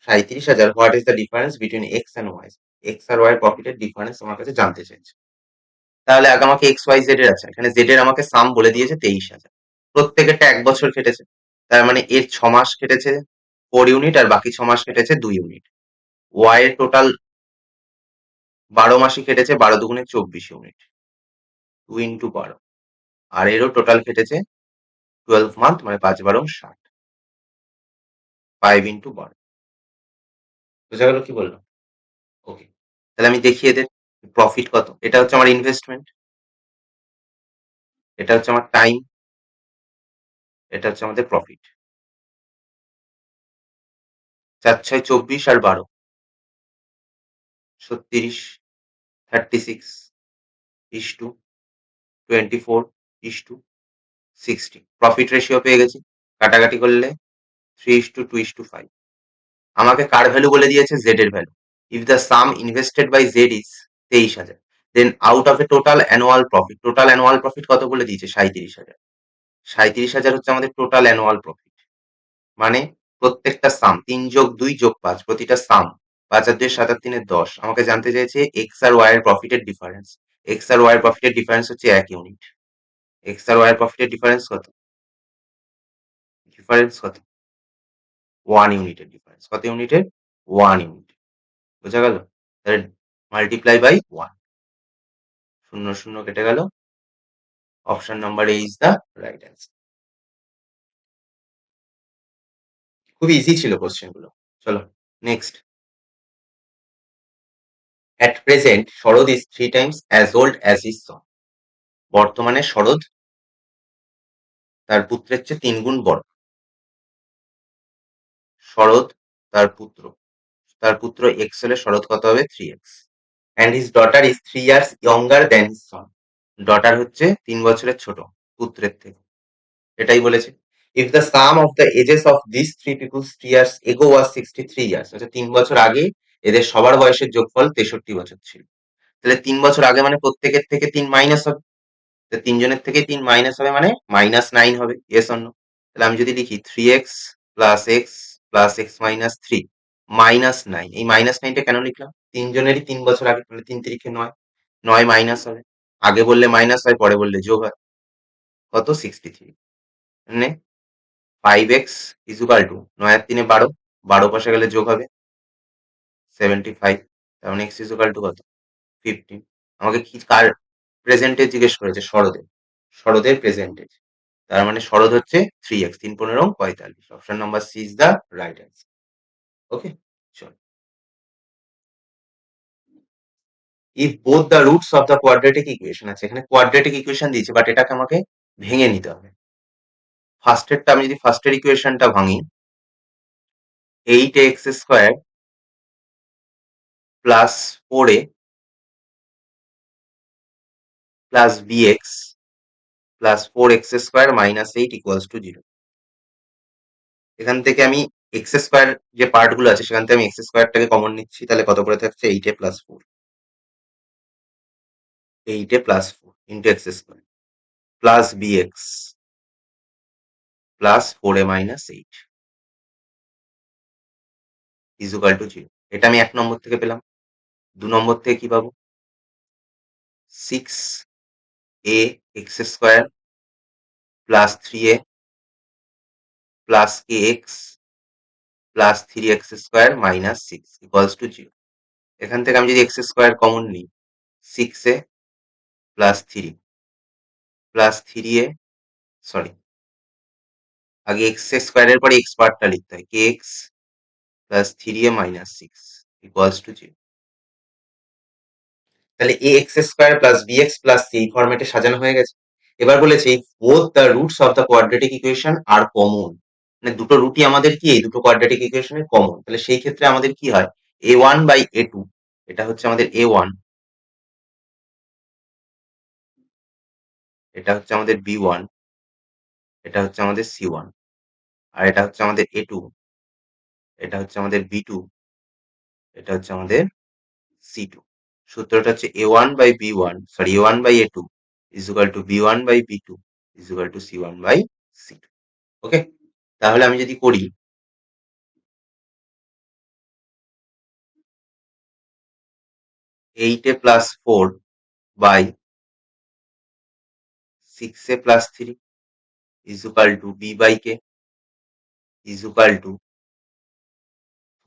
37,000, what is the difference between X and Y? X R Y এর প্রফিটের ডিফারেন্স আমার কাছে জানতে চাইছে। তাহলে আগে আমাকে X, Y, Z এর আছে। এখানে Z এর আমাকে সাম বলে দিয়েছে 23,000। প্রত্যেকেরটা 1 বছর কেটেছে। তার মানে এর 6 মাস কেটেছে 4 ইউনিট আর বাকি 6 মাস কেটেছে 2 ইউনিট। Y এর টোটাল 12 মাসই কেটেছে, 12 দুগুণে 24 ইউনিট। 2 ইন্টু 12। আর এরও টোটাল কেটেছে 12 মান্থ, মানে 5-12 60। 5 ইন্টু 12। বোঝা গেল কি বললাম? ওকে, তাহলে আমি দেখি এদের প্রফিট কত। এটা হচ্ছে আমার ইনভেস্টমেন্ট, এটা হচ্ছে আমার টাইম, এটা হচ্ছে আমাদের profit. 4 6 24 R 12 36, 36 is to 24 is to 60। Profit ratio পেয়ে গেছি। কাটাকাটি করলে 3:2:5। আমাকে কার ভ্যালু বলে দিয়েছে? জেড এর ভ্যালু। If the sum invested by Z is 23,000, then out of a total annual profit, total annual profit কত বলে দিয়েছে? 37,000। 37,000 হচ্ছে আমাদের টোটাল অ্যানুয়াল প্রফিট। মানে প্রত্যেকটা সাম 3 যোগ 2 যোগ 5, প্রতিটা সাম 5 আর 2 7 আর 3 10। আমাকে জানতে চাইছে এক্স আর ওয়াই এর প্রফিটের ডিফারেন্স। এক্স আর ওয়াই এর প্রফিটের ডিফারেন্স হচ্ছে 1 ইউনিট। এক্স আর ওয়াই এর প্রফিটের ডিফারেন্স কত? ডিফারেন্স কত? 1 ইউনিটের ডিফারেন্স। কত ইউনিটের? 1 ইউনিট। বোঝা গেল? তাহলে মাল্টিপ্লাই বাই 1। 0 0 কেটে গেল। Option number A is the right answer. খুব ইজি ছিল কোশ্চেন গুলো। চলো next. At present Sharat is 3 times as old as his son. বর্তমানে শরৎ তার পুত্রের চেয়ে 3 গুণ বড়। শরৎ তার পুত্র এক্স হলে শরৎ কত হবে? 3x। And his daughter is 3 years younger than his son. Daughter হচ্ছে 3 বছরের ছোট পুত্রের থেকে। এটাই বলেছে। If the sum of the ages of this 3 peoples 3 years ago was 63 years. আচ্ছা 3 বছর আগে এদের সবার বয়সের যোগফল 63 বছর ছিল। তাহলে 3 বছর আগে মানে প্রত্যেকের থেকে 3 মাইনাস হবে। তো 3 জনের থেকে 3 মাইনাস হবে মানে -9 হবে। Yes or no? তাহলে আমি যদি লিখি 3x plus x plus x minus 3 -9। এই -9টা কেন লিখলাম? 3 জনেরই 3 বছর আগে, মানে 3 তিরিখে 9, 9 মাইনাস হবে। আগে বললে মাইনাস হয়, পরে বললে যোগ হয়। কত? 63। মানে 5x ইজ ইকুয়াল টু 9 আর 3 12, 12 পাশে গেলে যোগ হবে 75। তার মানে x ইজ ইকুয়াল টু কত? 15। আমাকে কি কার প্রেজেন্টেজ জিজ্ঞেস করেছে? শরতের। শরতের প্রেজেন্টেজ। তার মানে শরৎ হচ্ছে 3x, 3 15 45। Option number C is the right answer. Okay, চল। If both the roots of the quadratic equation আছে, এখানে কোয়াড্রেটিক ইকুয়েশন দিয়েছে, বাট এটাকে আমাকে ভেঙে নিতে হবে। ফার্স্টেরটা আমি যদি ফার্স্টের ইকুয়েশনটা ভাঙি, 8x square plus 4a plus bx plus 4x square minus 8 equals to 0। এখান থেকে আমি এক্স স্কোয়ার যে পার্ট গুলো আছে সেখান থেকে আমি এক্স স্কোয়ারটাকে কমন নিচ্ছি, তাহলে কত পড়ে থাকছে? 8a plus 4, 8a plus 4 into x square plus bx plus 4a minus 8 is equal two 0। এটা আমি 1 নম্বর থেকে পেলাম। 2 নম্বর থেকে কি পাবো? 6a x square plus 3a plus kx plus 3x square minus 6 equals to 0। এখান থেকে আমি যদি এক্স স্কোয়ার কমন নিই, 6a plus 3 plus 3a, sorry আগে এক্স স্কোয়ারের পরে এক্স পার্টটা লিখতে হয়, kx plus 3a minus 6 equals to 0। তাহলে ax square plus bx plus c এই ফরম্যাটে সাজানো হয়ে গেছে। এবার বলেছে both the roots of the quadratic equation are common. মানে দুটো রুটই আমাদের কি এই দুটো কোয়াড্রেটিক ইকুয়েশনের কমন। তাহলে সেই ক্ষেত্রে আমাদের কি হয়? a1 বাই a2, এটা হচ্ছে আমাদের a1, এটা হচ্ছে আমাদের b1, এটা হচ্ছে আমাদের c1, আর এটা হচ্ছে আমাদের a2, এটা হচ্ছে আমাদের b2, এটা হচ্ছে আমাদের c2। সূত্রটা হচ্ছে a1 by b1, sorry a1 by a2 is equal to b1 by b2 is equal to c1 by c2। Okay, তাহলে আমি যদি করি 8a plus 4 by 6a plus 3 is equal to b by k is equal to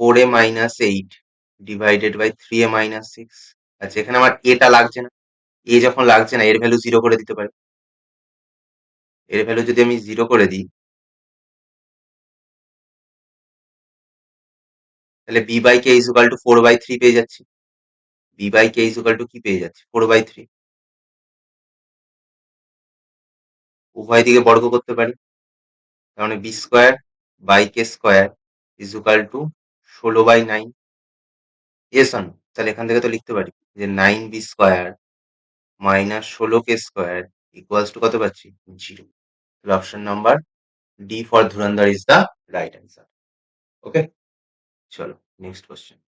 4a minus 8 divided by 3a minus 6। আচ্ছা এখানে আমার এটা লাগছে না, এ যখন লাগছে না এর ভ্যালু 0 করে দিতে পারি। এর ভ্যালু যদি আমি 0 করে দিই, তাহলে b by k is equal to 4 by 3 পেয়ে যাচ্ছি। b by k is equal to কি পেয়ে যাচ্ছি? 4 বাই 3। উভয় দিকে বর্গ করতে পারি, তার মানে b square by k square is equal to 16 by 9। Yes or no? তাহলে এখান থেকে তো লিখতে পারি যে 9b square minus 16k square equals to কত পাচ্ছি? 0। তাহলে option number D for Dhurandhar is the right answer. Okay, চলো next question.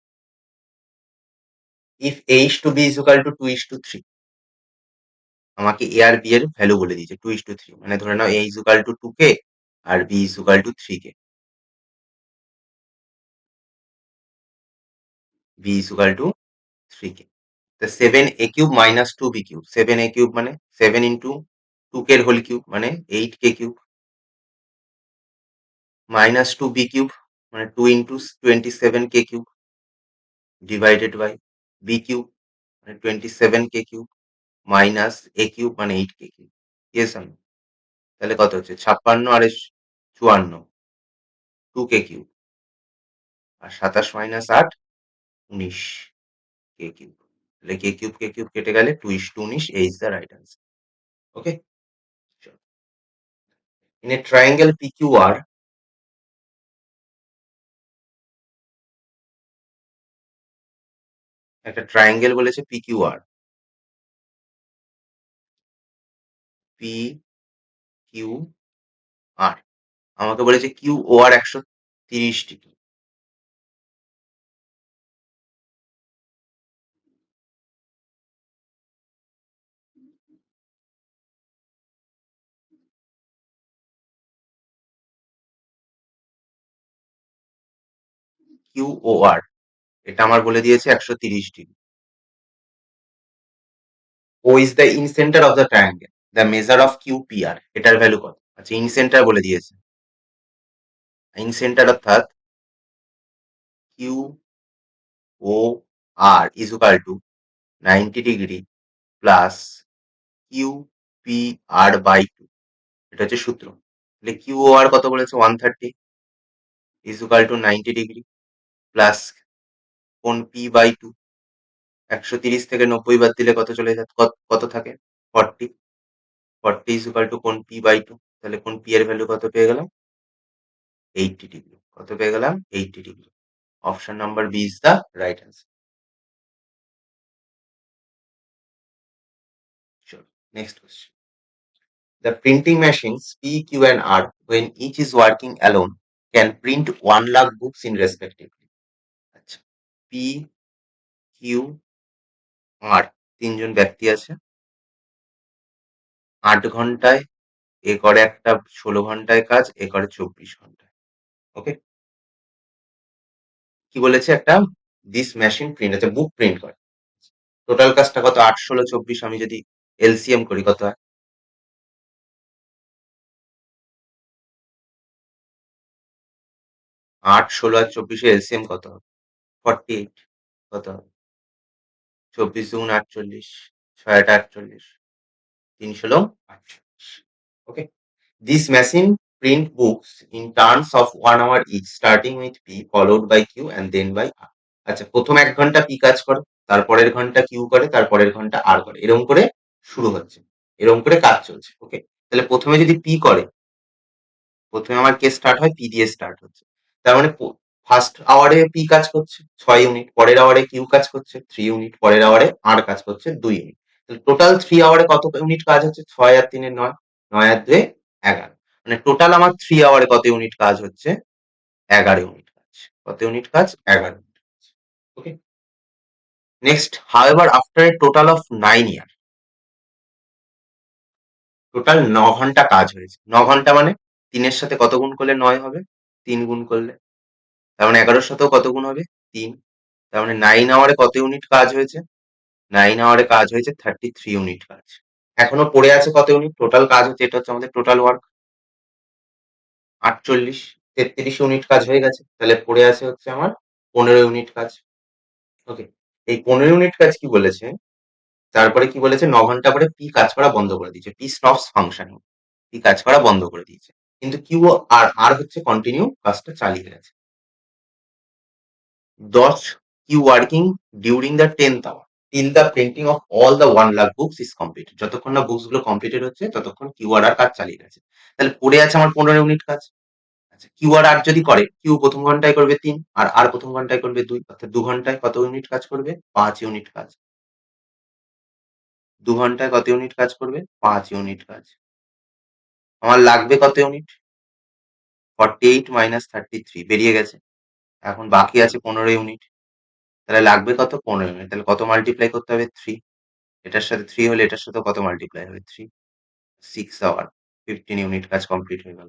If h2b is equal to 2:3, আমাকে a আর b এর ভ্যালু বলে দিয়েছে 2:3, মানে ধরে নাও a is equal two 2k আর b is equal to 3k, b is equal to 3k। তো 7a cube minus 2b cube, 7a cube মানে 7 ইন্টু 2k এর হোল কিউব মানে 8k cube, minus 2b cube মানে 2 into 27k cube divided by b cube মানে 27k cube minus a cube মানে 8k cube. Yes আর no? তাহলে কত হচ্ছে 56 আর 54 2k cube আর 27 minus 8 19 k cube. তাহলে k কিউব কেটে গেলে 2:19 is the right answer. Okay? Sure. In a triangle PQR, একটা triangle বলেছে PQR, PQR আমাকে বলেছে QOR 130 ডিগ্রি। QOR এটা আমার বলে দিয়েছে 130 degree. O is the incenter of the triangle. The measure of QPR এটার ভ্যালু কত? আচ্ছা ইনসেন্টার বলে দিয়েছে। ইনসেন্টার অর্থাৎ QOR is equal to 90 degree plus QPR by 2 এটা হচ্ছে সূত্র। তাহলে QOR কত বলেছে 130 is equal to 90 degree plus কোণ P বাই 2 130 থেকে 90 বাদ দিলে কত চলে যায় কত থাকে 40 40 is equal to কোণ P বাই 2 তাহলে কোণ P এর ভ্যালু কত পেয়ে গেলাম 80 ডিগ্রি। কত পেয়ে গেলাম 80 degree. Option number B is the right answer. Sure. Next question. The printing machines P, Q, and R, when each is working alone, can print 1 lakh books in respectively. আচ্ছা P, Q, R তিনজন ব্যক্তি আছে 8 ঘন্টায় এ করে একটা 16 ঘন্টায় কাজ এ করে 24 ঘন্টায়। ওকে কি বলেছে একটা দিস মেশিন প্রিন্ট আছে বুক প্রিন্ট করে টোটাল কাজটা কত 8 16 24 আমি যদি এলসিএম করি কত হয় 8 16 আর 24 এলসিএম কত হবে 48 কত হবে 24 দুগুণ 48 6 8 48 3 16 48 okay this machine print books in turns of 1 hour each starting with P followed by Q and then by R আচ্ছা প্রথম 1 ঘন্টা P কাজ করে তারপরের ঘন্টা Q করে তারপরের ঘন্টা R করে এরকম করে শুরু হচ্ছে এরকম করে কাজ চলছে ওকে তাহলে প্রথমে যদি P করে প্রথমে আমার কে স্টার্ট হয় পি দিয়ে স্টার্ট হচ্ছে তার মানে ফার্স্ট আওয়ারে পি কাজ করছে 6 ইউনিট পরের আওয়ারে কিউ কাজ করছে 3 ইউনিট পরের আওয়ারে আর কাজ করছে 2 ইউনিট তাহলে টোটাল 3 আওয়ারে কত ইউনিট কাজ হচ্ছে 6 আর 3 9 9 আর 2 11 মানে টোটাল আমার 3 আওয়ারে কত ইউনিট কাজ হচ্ছে 11 ইউনিট কাজ কত ইউনিট কাজ 11 ইউনিট কাজ okay next however after a total of 9 year total 9 ঘন্টা কাজ হয়েছে 9 ঘন্টা মানে 3-এর সাথে কত গুণ করলে 9 হবে 3 গুণ করলে তার মানে 11-র সাথেও কত গুণ হবে 3 তার মানে 9 আওয়ারে কত ইউনিট কাজ হয়েছে 9 আওয়ারে কাজ হয়েছে 33 ইউনিট কাজ এখনো পড়ে আছে কত ইউনিট টোটাল কাজ হচ্ছে এটা হচ্ছে আমাদের টোটাল ওয়ার্ক 48 33 ইউনিট কাজ হয়ে গেছে তাহলে পড়ে আছে হচ্ছে আমার 15 ইউনিট কাজ ওকে এই 15 ইউনিট কাজ কি বলেছে তারপরে কি বলেছে 9 ঘন্টা পরে পি কাজ করা বন্ধ করে দিয়েছে পি স্টপস ফাংশনিং পি কাজ করা বন্ধ করে দিয়েছে কিন্তু কিউ আর আর হচ্ছে কন্টিনিউ কাজটা চালিয়ে গেছে 10 কি working during the 10th hour till the printing of all the 1 lakh books is completed যতক্ষণ না বুকস গুলো কমপ্লিটেড হচ্ছে ততক্ষণ কিউআর আর কাজ চালিয়ে গেছে তাহলে পড়ে আছে আমার 15 ইউনিট কাজ আচ্ছা কিউআর আর যদি করে কিউ প্রথম ঘন্টায় করবে 3 আর আর প্রথম ঘন্টায় করবে 2 অর্থাৎ 2 ঘন্টায় কত ইউনিট কাজ করবে 5 ইউনিট কাজ 2 ঘন্টায় কত ইউনিট কাজ করবে 5 ইউনিট কাজ আমার লাগবে কত ইউনিট 48 মাইনাস 33 বেরিয়ে গেছে এখন বাকি আছে 15 ইউনিট তাহলে লাগবে কত 15 ইউনিট তাহলে কত মাল্টিপ্লাই করতে হবে 3 এটার সাথে 3 হলে এটার সাথে কত মাল্টিপ্লাই হবে 3 6 আওয়ার 15 ইউনিট কাজ কমপ্লিট হয়ে গেল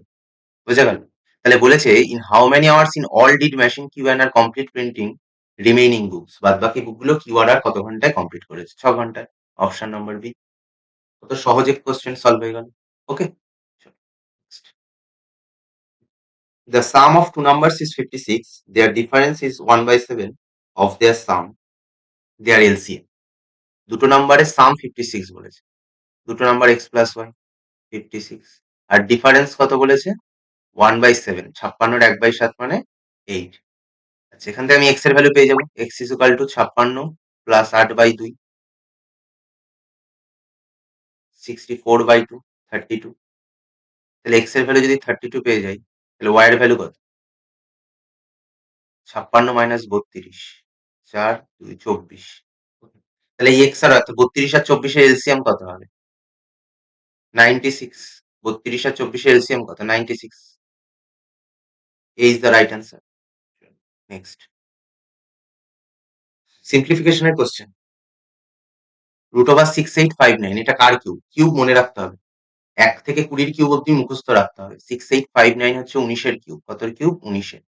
বুঝে গেল তাহলে বলেছে in how many hours in all did machine QR আর কমপ্লিট প্রিন্টিং রিমেইনিং বুকস বাদ বাকি বুকগুলো কিউআর আর কত ঘন্টায় কমপ্লিট করেছে 6 ঘন্টায় অপশন নম্বর বি কত সহজে কোশ্চেন সলভ হয়ে গেল ওকে the sum of two numbers is 56 their difference is 1/7 of their sum their LCM দুটো নাম্বারের সাম 56 বলেছে দুটো নাম্বার x প্লাস ওয়াই 56 আর ডিফারেন্স কত বলেছে 1/7 56 এর 1/7 মানে 8 আচ্ছা এখান থেকে আমি x এর ভ্যালু পেয়ে যাবো x = 56 প্লাস 8/2 64/2 32 তাহলে x এর ভ্যালু যদি 32 পেয়ে যাই তাহলে y এর ভ্যালু কত 56 মাইনাস 32 4 2 24 তাহলে এই x আর 32 আর 24 এর এলসিএম কত হবে 96 32 আর 24 এর এলসিএম কত 96 A is the right answer. Next. Simplification এর কোশ্চেন √6,859 এটা কার কিউব কিউব মনে রাখতে হবে 1 থেকে 20 কিউব অব্দি মুখস্থ রাখতে হবে 6,859 হচ্ছে 19 এর কিউব কতর কিউব 19 এর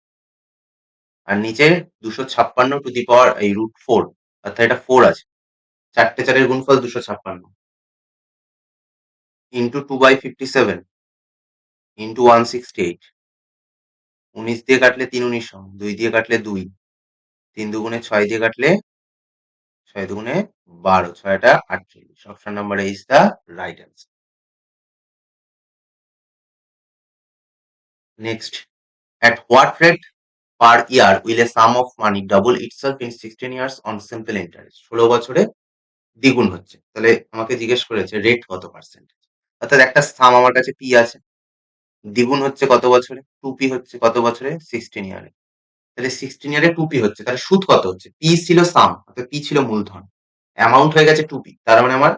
আর নিচে 256 টু দি পাওয়ার এই √4 অর্থাৎ এটা 4 আছে চারটে চারের গুণফল 256 ইন্টু 2/57 ইন্টু 168 19 দিয়ে কাটলে 3 19 2 দিয়ে কাটলে 2 3 দুগুণে 6 দিয়ে কাটলে 6 দুগুণে 12 6টা 48 option number A is the right answer. Next, at what rate per year will a sum of money double itself in 16 years on simple interest? 16 বছরে দ্বিগুণ হচ্ছে তাহলে আমাকে জিজ্ঞেস করেছে রেট কত পার্সেন্ট অর্থাৎ একটা সাম আমার কাছে পি আছে দ্বিগুণ হচ্ছে কত বছরে 2p হচ্ছে কত বছরে 16 ইয়ারে তাহলে 16 ইয়ারে 2p হচ্ছে তাহলে সুদ কত হচ্ছে পি ছিল সাম অর্থাৎ পি ছিল মূলধন অ্যামাউন্ট হয়ে গেছে 2p তার মানে আমার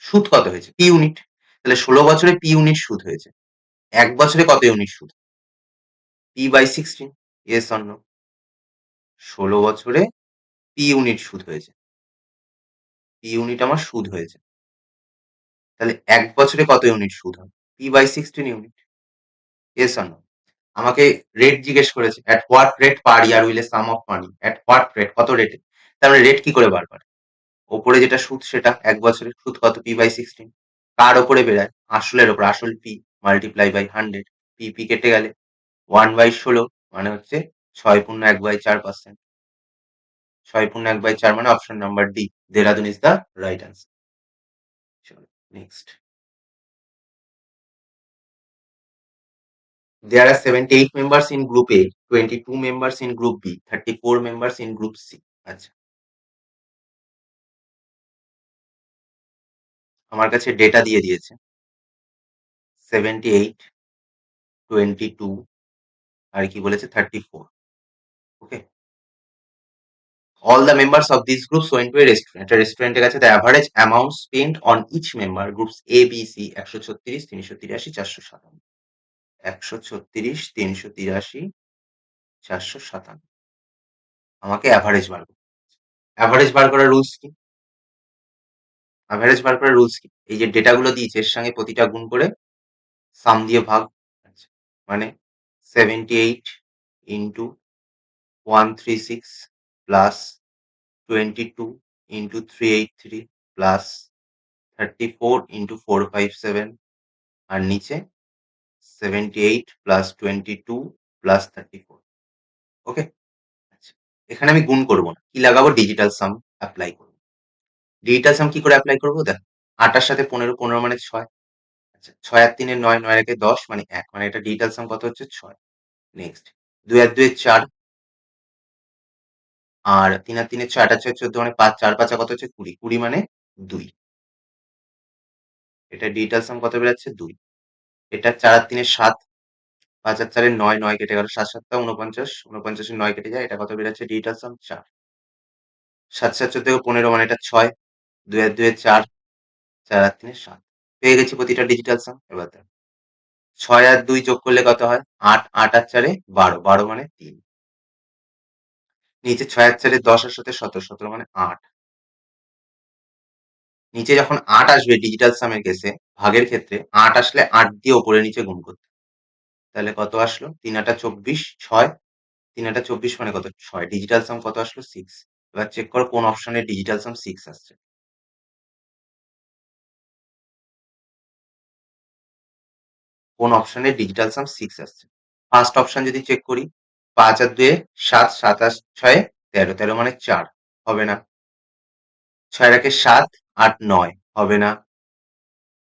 সুদ কত হয়েছে পি ইউনিট তাহলে 16 বছরে পি ইউনিট সুদ হয়েছে এক বছরে কত ইউনিট সুদ p/16 ইয়েস অর নো 16 বছরে পি ইউনিট সুদ হয়েছে পি ইউনিট আমার সুদ হয়েছে তাহলে এক বছরে কত ইউনিট সুদ হবে p/16 unit yes or no আমাকে রেট জিজ্ঞেস করেছে at what rate per year will a sum of money at what rate কত রেটে তার মানে রেট কি করে বারবার ওপরে যেটা সুদ সেটা এক বছরের সুদ কত p/16 কার ওপরে বেড়ায় আসলের ওপর আসল পি মাল্টিপ্লাই বাই 100 পি কেটে গেলে 1/16 মানে হচ্ছে 6.1/4% 6.1/4 মানে option number D Dehradun is the right answer চলো next There are 78 members in group A, 22 members in group B, 34 members in group C. আচ্ছা আমার কাছে ডেটা দিয়ে দিয়েছে 78 22 আর কি বলেছে 34 ওকে all the members of these groups went to a restaurant একটা রেস্টুরেন্টে গেছে the average amount spent on each member groups A B C 136 383 457 136 383 457 আমাকে অ্যাভারেজ বার করতে অ্যাভারেজ বার করার রুলস কি অ্যাভারেজ বার করার রুলস কি এই যে ডেটাগুলো দিয়েছে এর সঙ্গে প্রতিটা গুণ করে সাম দিয়ে ভাগ আচ্ছা মানে 78 into 136 plus 22 into 383 plus 34 into 457 আর নিচে 78 প্লাস 22 প্লাস 34 ওকে আচ্ছা এখানে আমি গুণ করব না কি লাগাবো ডিজিটাল সাম অ্যাপ্লাই করব ডিজিটাল সাম কি করে অ্যাপ্লাই করবো দেখ 8 এর সাথে 15 15 মানে 6 আচ্ছা 6 আর 3 এর 9 9 একে 10 মানে 1 মানে এটা ডিজিটাল সাম কত হচ্ছে 6 নেক্সট 2 আর 2 এর 4 আর 3 আর 3 এর 6 8 আর 6 14 মানে 5 4 5 কত হচ্ছে 20 20 মানে 2 এটা ডিজিটাল সাম কত বেরাচ্ছে 2 এটা 4 আর 3 এর 7 5 আর 4 এর 9 9 কেটে গেল 7 7 49 49 এর 9 কেটে যায় এটা কত বেরাচ্ছে ডিজিটাল সাম 4 7 7 14 15 মানে এটা 6 2 আর 2 এর 4 4 আর 3 এর 7 পেয়ে গেছি প্রতিটা ডিজিটাল সাম এবার দেখ 6 আর 2 যোগ করলে কত হয় 8 8 আর 4 এ 12 12 মানে 3 নিচে 6 আর 4 এ 10 এর সাথে 17 17 মানে 8 নিচে যখন 8 আসবে ডিজিটাল সামের কেসে ভাগের ক্ষেত্রে 8 আসলে 8 দিয়ে ওপরে নিচে গুণ করতে তাহলে কত আসলো 3 8 24 6 3 8 24 মানে কত 6 ডিজিটাল সাম কত আসলো 6 এবার চেক করো কোন অপশনে ডিজিটাল সাম 6 আসছে কোন অপশনে ডিজিটাল সাম 6 আসছে ফার্স্ট অপশন যদি চেক করি 5 আর 2 7 7 আর 6 13 13 মানে 4 হবে না 6 এর একে 7 8 9 হবে না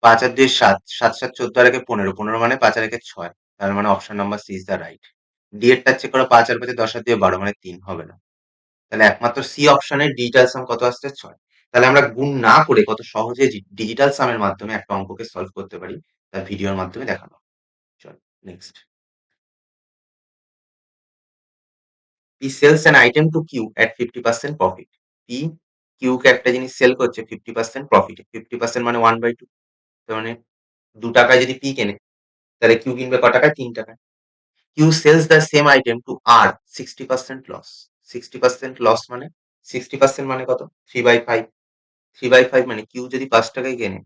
5 আর 2 7, 7 7 14 আর 1 15, 15 মানে 5 আর 1 6, তার মানে option number C is the right. D এরটা চেক করো, 5 আর 5 10 আর 2 12 মানে 3 হবে না। তাহলে একমাত্র সি অপশনের ডিজিটাল সাম কত আসছে? 6। তাহলে আমরা গুণ না করে কত সহজে ডিজিটাল সামের মাধ্যমে একটা অঙ্ককে সলভ করতে পারি, তার ভিডিওর মাধ্যমে দেখানো। চল next. P sells an item to Q at 50% profit. P Q কে একটা জিনিস সেল করছে 50% প্রফিটে। 50% মানে 1/2। তার মানে 2 টাকায় যদি P কেনে, তাহলে Q কিনবে ক টাকায়? 3 টাকায়। Q sells the same item to R 60% loss. 60% loss মানে 60% মানে কত? 3/5। 3/5 মানে Q যদি 5 টাকায় কেনে,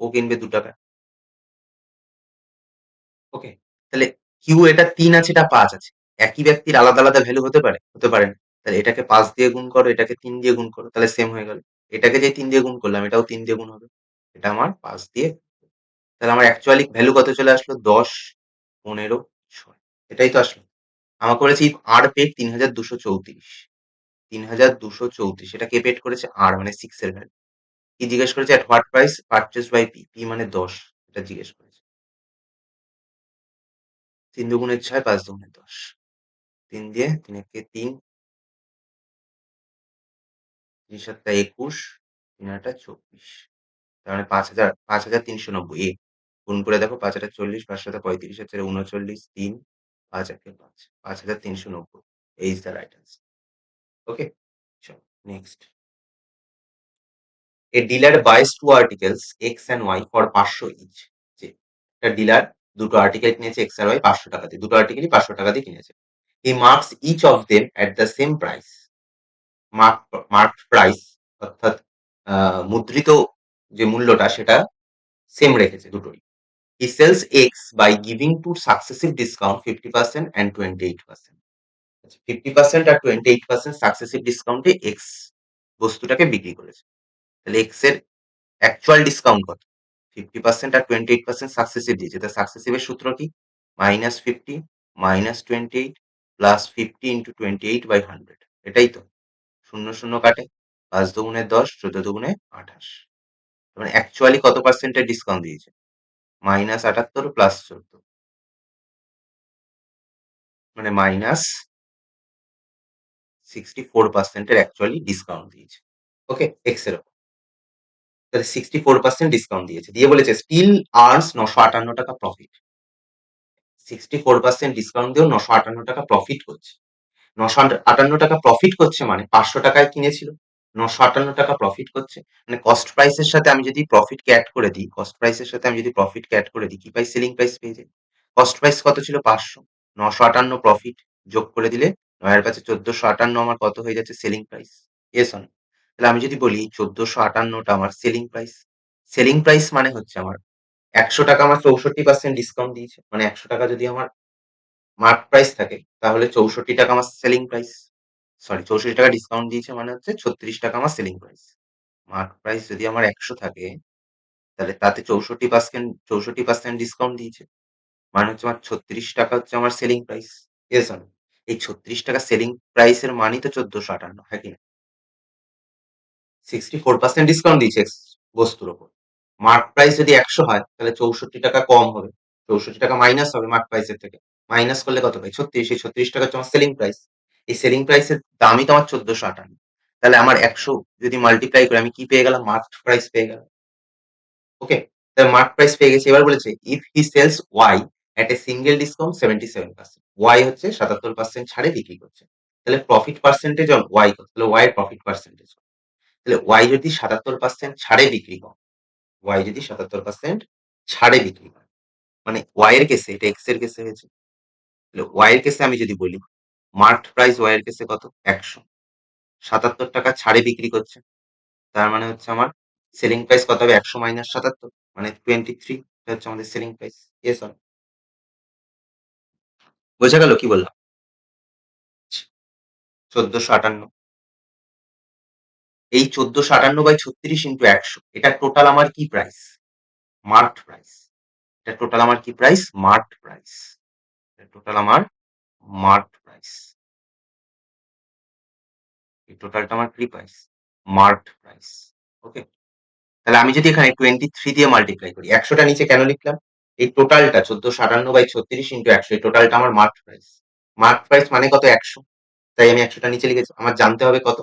ও কিনবে 2 টাকায়। ওকে? তাহলে Q এটা 3 আছে, এটা 5 আছে। একই ব্যক্তির আলাদা, আলাদা ভ্যালু হতে পারে? হতে পারে না। তাহলে এটাকে 5 দিয়ে গুণ করো, এটাকে 3 দিয়ে গুণ করো, তাহলে সেম হয়ে গেল। এটাকে যে 3 দিয়ে গুণ করলাম, এটাও 3 দিয়ে গুণ হবে। এটা আমার 5 দিয়ে। তাহলে আমার অ্যাকচুয়ালি ভ্যালু কত চলে আসলো? 10, 15, 6। এটাই তো আসলো। আমাকে বলেছে ইফ R পেড 3234। 3234, এটা কে পেড করেছে? R মানে 6 এর ভ্যালু। কি জিজ্ঞেস করেছে? At what price purchase by P? P মানে 10, এটা জিজ্ঞেস করেছে। 3 দুগুণে 6, 5 দুগুণে 10। 3 দিয়ে 3 একে 3, 3 সাতটা 21, 3 আটা 24। তার মানে 5,390 এ গুণ করে দেখো, 5 আটা 40, 5 সাথে 35, আর 39, 3, 5 একে 5, 5,390 এই is the right answer. Okay, চলো next. A dealer buys two articles x and y for 500 each. যে একটা ডিলার দুটো আর্টিকেল কিনেছে এক্স আর ওয়াই 500 টাকা দিয়ে, দুটো আর্টিকেলই 500 টাকা দিয়ে কিনেছে। He marks each of them at the same price. Mark price অর্থাৎ মুদ্রিত যে মূল্যটা সেটা সেম রেখেছে দুটোই। He sells X by giving two successive discount 50% and 28%. 50% R 28% successive ডিসকাউন্টে এক্স বস্তুটাকে বিক্রি করেছে। তাহলে এক্স এর অ্যাকচুয়াল ডিসকাউন্ট কত? 50% আর 28% সাকসেসিভ দিয়েছে। তাহলে সাকসেসিভের সূত্র কি? -50 -28 প্লাস 50 ইন্টু 28/100। এটাই তো। 0 0 কাটে, 5 দুগুণে 10, 14 দুগুণে 28। মানে অ্যাকচুয়ালি কত পার্সেন্টের ডিসকাউন্ট দিয়েছে? -78 প্লাস 14, মানে -64% এর অ্যাকচুয়ালি ডিসকাউন্ট দিয়েছে। ওকে, এক্স এর উপর। তাহলে 64% ডিসকাউন্ট দিয়েছে। দিয়ে বলেছে স্টিল আর্নস 958 টাকা প্রফিট। 64% ডিসকাউন্ট দিয়েও 958 টাকা প্রফিট করছে। 958 টাকা প্রফিট করছে মানে 500 টাকায় কিনেছিল, 958 টাকা প্রফিট করছে। মানে কস্ট প্রাইসের সাথে আমি যদি প্রফিটকে অ্যাড করে দিই, কস্ট প্রাইসের সাথে আমি যদি প্রফিটকে অ্যাড করে দিই, কি পাই? সেলিং প্রাইস পেয়ে যাই। কস্ট প্রাইস কত ছিল? 500, 958 প্রফিট যোগ করে দিলে 9 এর 5 1458 আমার কত হয়ে যাচ্ছে? Selling price. Yes or no? তাহলে আমি যদি বলি 1458টা আমার সেলিং প্রাইস। সেলিং প্রাইস মানে হচ্ছে আমার 100 টাকা আমার 64% ডিসকাউন্ট দিয়েছে। মানে 100 টাকা যদি আমার মার্ক প্রাইস থাকে, তাহলে 64 টাকা আমার সেলিং প্রাইস। সরি, 64 টাকা ডিসকাউন্ট দিয়েছে মানে হচ্ছে 36 টাকা আমার সেলিং প্রাইস। মার্ক প্রাইস যদি আমার 100 থাকে, তাহলে তাতে 64% ডিসকাউন্ট দিয়েছে। মানে হচ্ছে আমার 36 টাকা হচ্ছে আমার selling price. Yes or no? এই 36 টাকা সেলিং প্রাইস এর মানই তো 1458, হ্যাঁ কি না? 64% ডিসকাউন্ট দিয়েছে বস্তুর উপর। মার্ক প্রাইস যদি 100 হয়, তাহলে 64 টাকা কম হবে। 64 টাকা মাইনাস হবে মার্ক প্রাইসের থেকে। মাইনাস করলে কত পাই? 36। এই 36 টাকা হচ্ছে আমার সেলিং প্রাইস। এই সেলিং প্রাইসের দামই তো আমার 1458। তাহলে আমার 100 যদি মাল্টিপ্লাই করি, আমি কি পেয়ে গেলাম? মার্ক প্রাইস পেয়ে গেলাম। ওকে? তাহলে মার্ক প্রাইস পেয়ে গেছি। এবার বলেছে if he sells Y at a single discount 77%। Y হচ্ছে 77% ছাড়ে বিক্রি করছে। তাহলে প্রফিট পার্সেন্টেজ অন ওয়াই কত? তাহলে ওয়াই এর প্রফিট পার্সেন্টেজ। তাহলে ওয়াই যদি 77% ছাড়ে বিক্রি করে, ওয়াই যদি 77% ছাড়ে বিক্রি করে, মানে ওয়াই এর কেসে, এটা এক্স এর কেসে হয়েছে। তাহলে ওয়াই এর কেসে আমি যদি বলি, মার্কড প্রাইস ওয়াই এর কেসে কত? 100, 77 টাকা ছাড়ে বিক্রি করছে। তার মানে হচ্ছে আমার সেলিং প্রাইস কত হবে? 100 মাইনাস 77, মানে 23। এটা হচ্ছে আমাদের সেলিং প্রাইস। Yes or? বোঝা গেল কি বললাম? 1458। এই 1458/36 ইন্টু 100, এটা টোটাল আমার কি প্রাইস? Marked price. এটা টোটাল আমার কি প্রাইস? Marked price. এটা টোটাল আমার মার্কড প্রাইস। এই টোটালটা আমার কি প্রাইস? Marked price. ওকে? তাহলে আমি যদি এখানে 23 দিয়ে মাল্টিপ্লাই করি, 100টা নিচে কেন লিখলাম? এই টোটালটা 1458/36 ইন্টু 100, এই টোটালটা আমার মার্ক প্রাইস। মার্ক প্রাইস মানে কত? 100। তাই আমি 100টা নিচে লিখেছি। আমার জানতে হবে কত,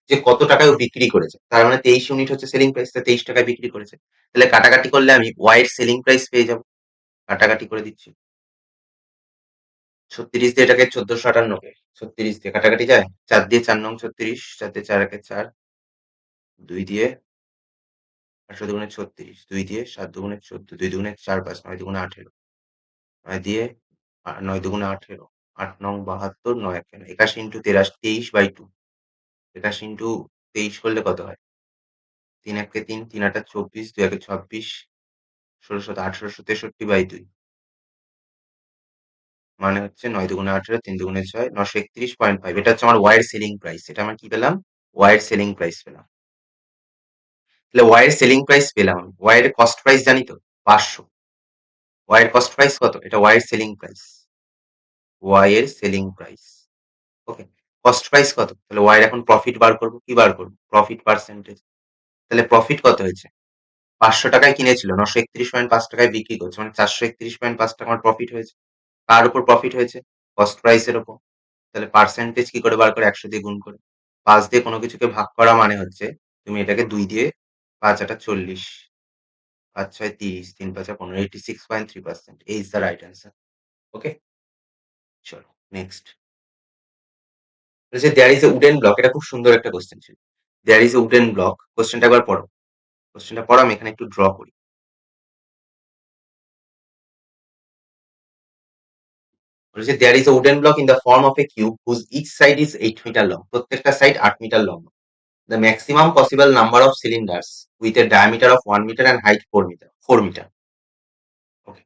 যে কত টাকায় ও বিক্রি করেছে। তার মানে 23 ইউনিট হচ্ছে সেলিং প্রাইস, তা 23 টাকায় বিক্রি করেছে। তাহলে কাটাকাটি করলে আমি ওয়াই এর সেলিং প্রাইস পেয়ে যাবো। কাটাকাটি করে দিচ্ছি। 36 দিয়ে এটাকে 1458 কে 36 দিয়ে কাটাকাটি যায়। 4 দিয়ে 4 নং 36, 4 দিয়ে 4 একে 4, 2 দিয়ে 8 দুগুণে 36, 2 দিয়ে 7 দুগুণে 14, 2 দুগুণে 4 5, 9 দুগুণে 18, 9 দিয়ে 9 দুগুণে 18, 8 নং 72, 9 একে 81 ইন্টু 23/2, 81 ইন্টু 23 করলে কত হয়? 3 একে 3, 3 আটা 24, 2 একে 26, 16 7 1863/2, মানে হচ্ছে 9 দুগুণে 18, 3 দুগুণে 6, 931.5। এটা হচ্ছে আমার ওয়াই এর সেলিং প্রাইস। এটা আমার কি পেলাম? ওয়াই এর সেলিং প্রাইস পেলাম। তাহলে ওয়াই এর সেলিং প্রাইস পেলাম আমি। ওয়াই এর কস্ট প্রাইস জানি তো? 500। ওয়াই এর কস্ট প্রাইস কত? এটা ওয়াই এর সেলিং প্রাইস। ওয়াই এর সেলিং প্রাইস। ওকে। কস্ট প্রাইস কত? তাহলে ওয়াই এর এখন প্রফিট বার করব। কি বার করব? Profit percentage. তাহলে প্রফিট কত হয়েছে? 500 টাকায় কিনেছিল, 931.5 টাকায় বিক্রি করছে, মানে 431.5 টাকা আমার প্রফিট হয়েছে। কার উপর প্রফিট হয়েছে? কস্ট প্রাইসের উপর। তাহলে পার্সেন্টেজ কি করে বার করে? 100 দিয়ে গুণ করে। 5 দিয়ে কোনো কিছুকে ভাগ করা মানে হচ্ছে তুমি এটাকে 2 দিয়ে 5 আটা 40, 5 6 30, 3 5 15, 86.3%। এই is the right answer. Okay, চলো নেক্সট। বলেছে there is a wooden block. এটা খুব সুন্দর একটা কোশ্চেন ছিল। There is a wooden block. কোশ্চেনটা একবার পড়ো। কোশ্চেনটা পড়ো, আমি এখানে একটু ড্র করি। বলেছে there is a wooden block in the form of a cube whose each side is 8 metre long. প্রত্যেকটা side 8 metre long. The maximum possible number of cylinders with a diameter of 1 metre and height 4 metre. 4 metre. Okay.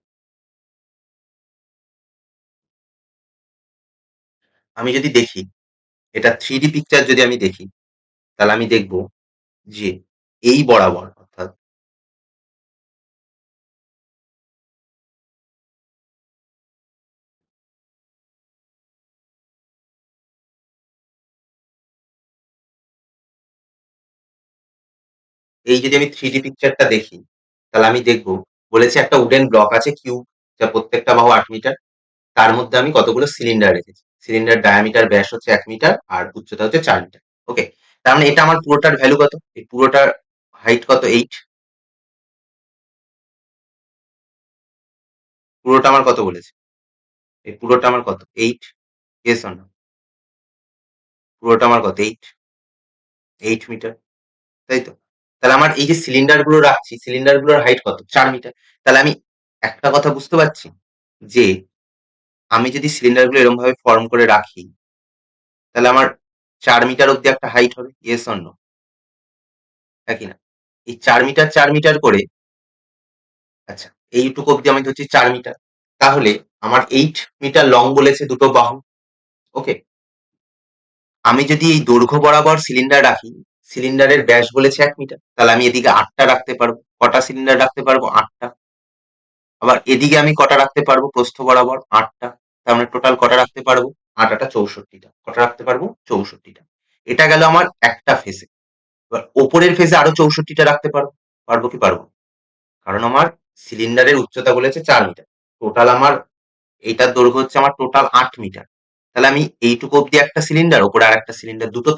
আমি যদি দেখি, এটা 3D picture যদি আমি দেখি, তাহলে আমি দেখব যে এই বরাবর, অর্থাৎ এই যদি আমি 3D পিকচারটা দেখি, তাহলে আমি দেখব বলেছে একটা উডেন ব্লক আছে কিউব, যা প্রত্যেকটা বাহু 8 মিটার। তার মধ্যে আমি কতগুলো সিলিন্ডার রেখেছি। সিলিন্ডার ডায়ামিটার ব্যাস হচ্ছে 1 মিটার আর উচ্চতা হচ্ছে 4 মিটার। ওকে। তার মানে এটা আমার পুরোটার ভ্যালু কত? এই পুরোটার হাইট কত? 8। পুরোটা আমার কত বলেছে? এই পুরোটা আমার কত? 8। Yes or no? পুরোটা আমার কত? 8। 8 মিটার। তাই তো? তাহলে আমার এই যে সিলিন্ডার গুলো রাখছি, সিলিন্ডার গুলোর হাইট কত? 4 মিটার। তাহলে আমি একটা কথা বুঝতে পারছি যে আমি যদি সিলিন্ডার গুলো এরকম ভাবে ফর্ম করে রাখি, তাহলে আমার 4 মিটার অব্দি একটা হাইট হবে। Yes or no? হ্যাঁ কি না? এই 4 মিটার 4 মিটার করে, আচ্ছা, এইটুকু অব্দি আমি ধরছি 4 মিটার। তাহলে আমার 8 মিটার লং বলেছে দুটো বাহু। ওকে। আমি যদি এই দৈর্ঘ্য বরাবর সিলিন্ডার রাখি, সিলিন্ডারের ব্যাস বলেছে 1 মিটার, তাহলে আমি এদিকে 8টা রাখতে পারবো। কটা সিলিন্ডার রাখতে পারবো? 8টা। আবার এদিকে আমি কটা রাখতে পারবো? প্রস্থ বরাবর 8টা। তার মানে টোটাল কটা রাখতে পারবো? 8 8 64টা। কটা রাখতে পারবো? 64টা। এটা গেল আমার একটা ফেজে। এবার ওপরের ফেজে আরো 64টা রাখতে পারবো। পারবো কি পারবো? কারণ আমার সিলিন্ডারের উচ্চতা বলেছে 4 মিটার। টোটাল আমার এইটার দৈর্ঘ্য হচ্ছে আমার টোটাল 8 মিটার। তাহলে আমি এইটুকু অব্দি একটা সিলিন্ডার, ওপরে আর একটা সিলিন্ডার, দুটো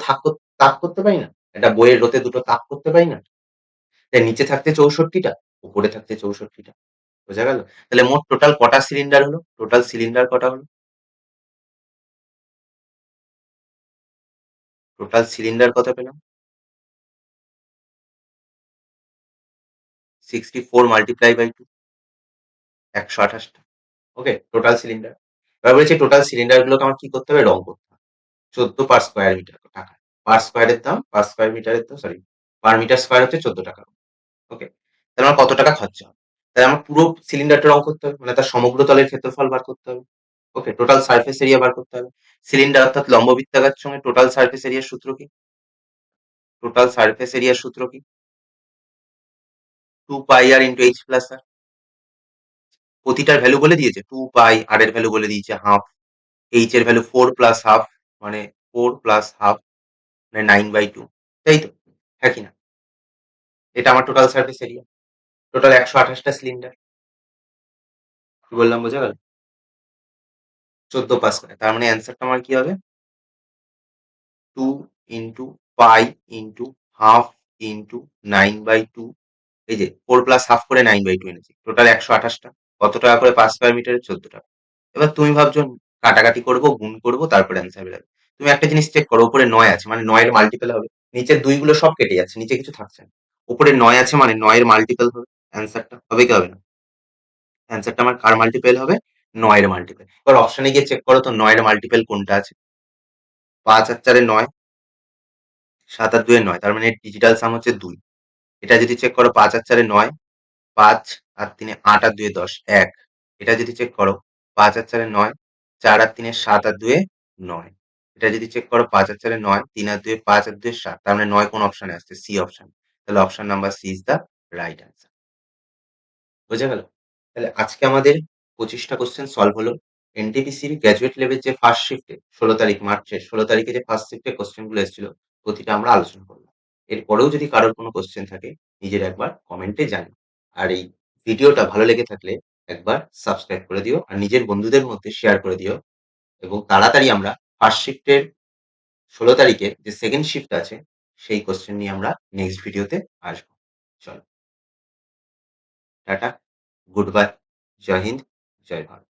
তাক করতে পারি না? একটা বইয়ের রোতে দুটো তাক করতে পারি না? তাই নিচে থাকতে 64টা, উপরে থাকতে 64টা। বোঝা গেল? তাহলে মোট টোটাল কটা সিলিন্ডার হলো? টোটাল সিলিন্ডার কটা হলো? টোটাল সিলিন্ডার কত পেলাম? 64 মাল্টিপ্লাই বাই 2, 128 টা। ওকে, টোটাল সিলিন্ডার। এবার বলেছি টোটাল সিলিন্ডার গুলোকে আমার কি করতে হবে? রং করতে হবে। 14 পার স্কোয়ার মিটার টাকা। পার স্কোয়ারের দাম, পার স্কোয়ার মিটারের দাম, সরি, পার মিটার স্কোয়ার হচ্ছে 14 টাকা। ওকে। তাহলে আমার কত টাকা খরচা হবে? তাহলে আমার পুরো সিলিন্ডারটা রং করতে হবে, মানে তার সমগ্র তলের ক্ষেত্রফল বার করতে হবে। ওকে, টোটাল সারফেস এরিয়া বার করতে হবে। সিলিন্ডার অর্থাৎ লম্ব বৃত্তাকার সঙ্গে টোটাল সারফেস এরিয়ার সূত্র কি? টোটাল সারফেস এরিয়ার সূত্র কি? 2 পাই আর ইন্টু এইচ প্লাস আর। প্রতিটার ভ্যালু বলে দিয়েছে। 2 পাই, আর এর ভ্যালু বলে দিয়েছে হাফ, এইচ এর ভ্যালু 4 প্লাস হাফ, মানে 4 প্লাস হাফ, মানে 9/2। তাই তো? হ্যাঁ কি না? এটা আমার টোটাল সারফেস এরিয়া। টোটাল 128টা সিলিন্ডার। কি বললাম বোঝা গেল? 14 পাস্কাল। তার মানে অ্যান্সারটা আমার কি হবে? 2 ইনটু পাই ইনটু হাফ ইনটু 9/2, এই যে 4 প্লাস হাফ করে 9/2 এনেছি। টোটাল 128টা। কত টাকা করে পার স্কয়ার মিটারে? 14 টাকা। এবার তুমি ভাবছো কাটাকাটি করবো, গুণ করবো, তারপরে অ্যান্সার বেরোবে। তুমি একটা জিনিস চেক করো, উপরে 9 আছে মানে 9 এর মাল্টিপল হবে। নিচের 2 গুলো সব কেটে যাচ্ছে, নিচে কিছু থাকছে না। উপরে 9 আছে মানে 9 এর মাল্টিপল হবে অ্যান্সারটা। হবে কি হবে না? অ্যান্সারটা আমার কার মাল্টিপল হবে? 9 এর মাল্টিপল। এবার অপশনে গিয়ে চেক করো তো 9 এর মাল্টিপল কোনটা আছে। 5 আর 4 এ 9, 7 আর 2 এ 9, তার মানে ডিজিটাল সাম হচ্ছে 2। এটা যদি চেক করো 5 আর 4 এ 9, 5 আর 3 এ 8 আর 2 এ 10, 1। এটা যদি চেক করো 5 আর 4 এ 9, 4 আর 3 এ 7 আর 2 এ 9। এটা যদি চেক করো 5 আর 4 এ 9, 3 আর 2 এ 5 আর 2 এ 7, তার মানে 9 কোন অপশনে আসছে? C option. তাহলে option number C is the right answer. বোঝা গেল? তাহলে আজকে আমাদের 25টা কোশ্চেন সলভ হলো। এনটিপিসির গ্র্যাজুয়েট লেভেল যে ফার্স্ট শিফটে 16 তারিখ মার্চের 16 তারিখে যে ফার্স্ট শিফটে কোশ্চেন গুলো এসেছিল, প্রতিটা আমরা আলোচনা করলাম। এরপরেও যদি কারোর কোনো কোশ্চেন থাকে নিজের একবার কমেন্টে জানিও। আর এই ভিডিওটা ভালো লেগে থাকলে একবার সাবস্ক্রাইব করে দিও আর নিজের বন্ধুদের মধ্যে শেয়ার করে দিও, এবং তাড়াতাড়ি আমরা ফার্স্ট শিফটের 16 তারিখে যে সেকেন্ড শিফট আছে সেই কোশ্চেন নিয়ে আমরা নেক্সট ভিডিওতে আসবো। চলো, টাটা, গুড বাই, জয় হিন্দ, জয় ভারত।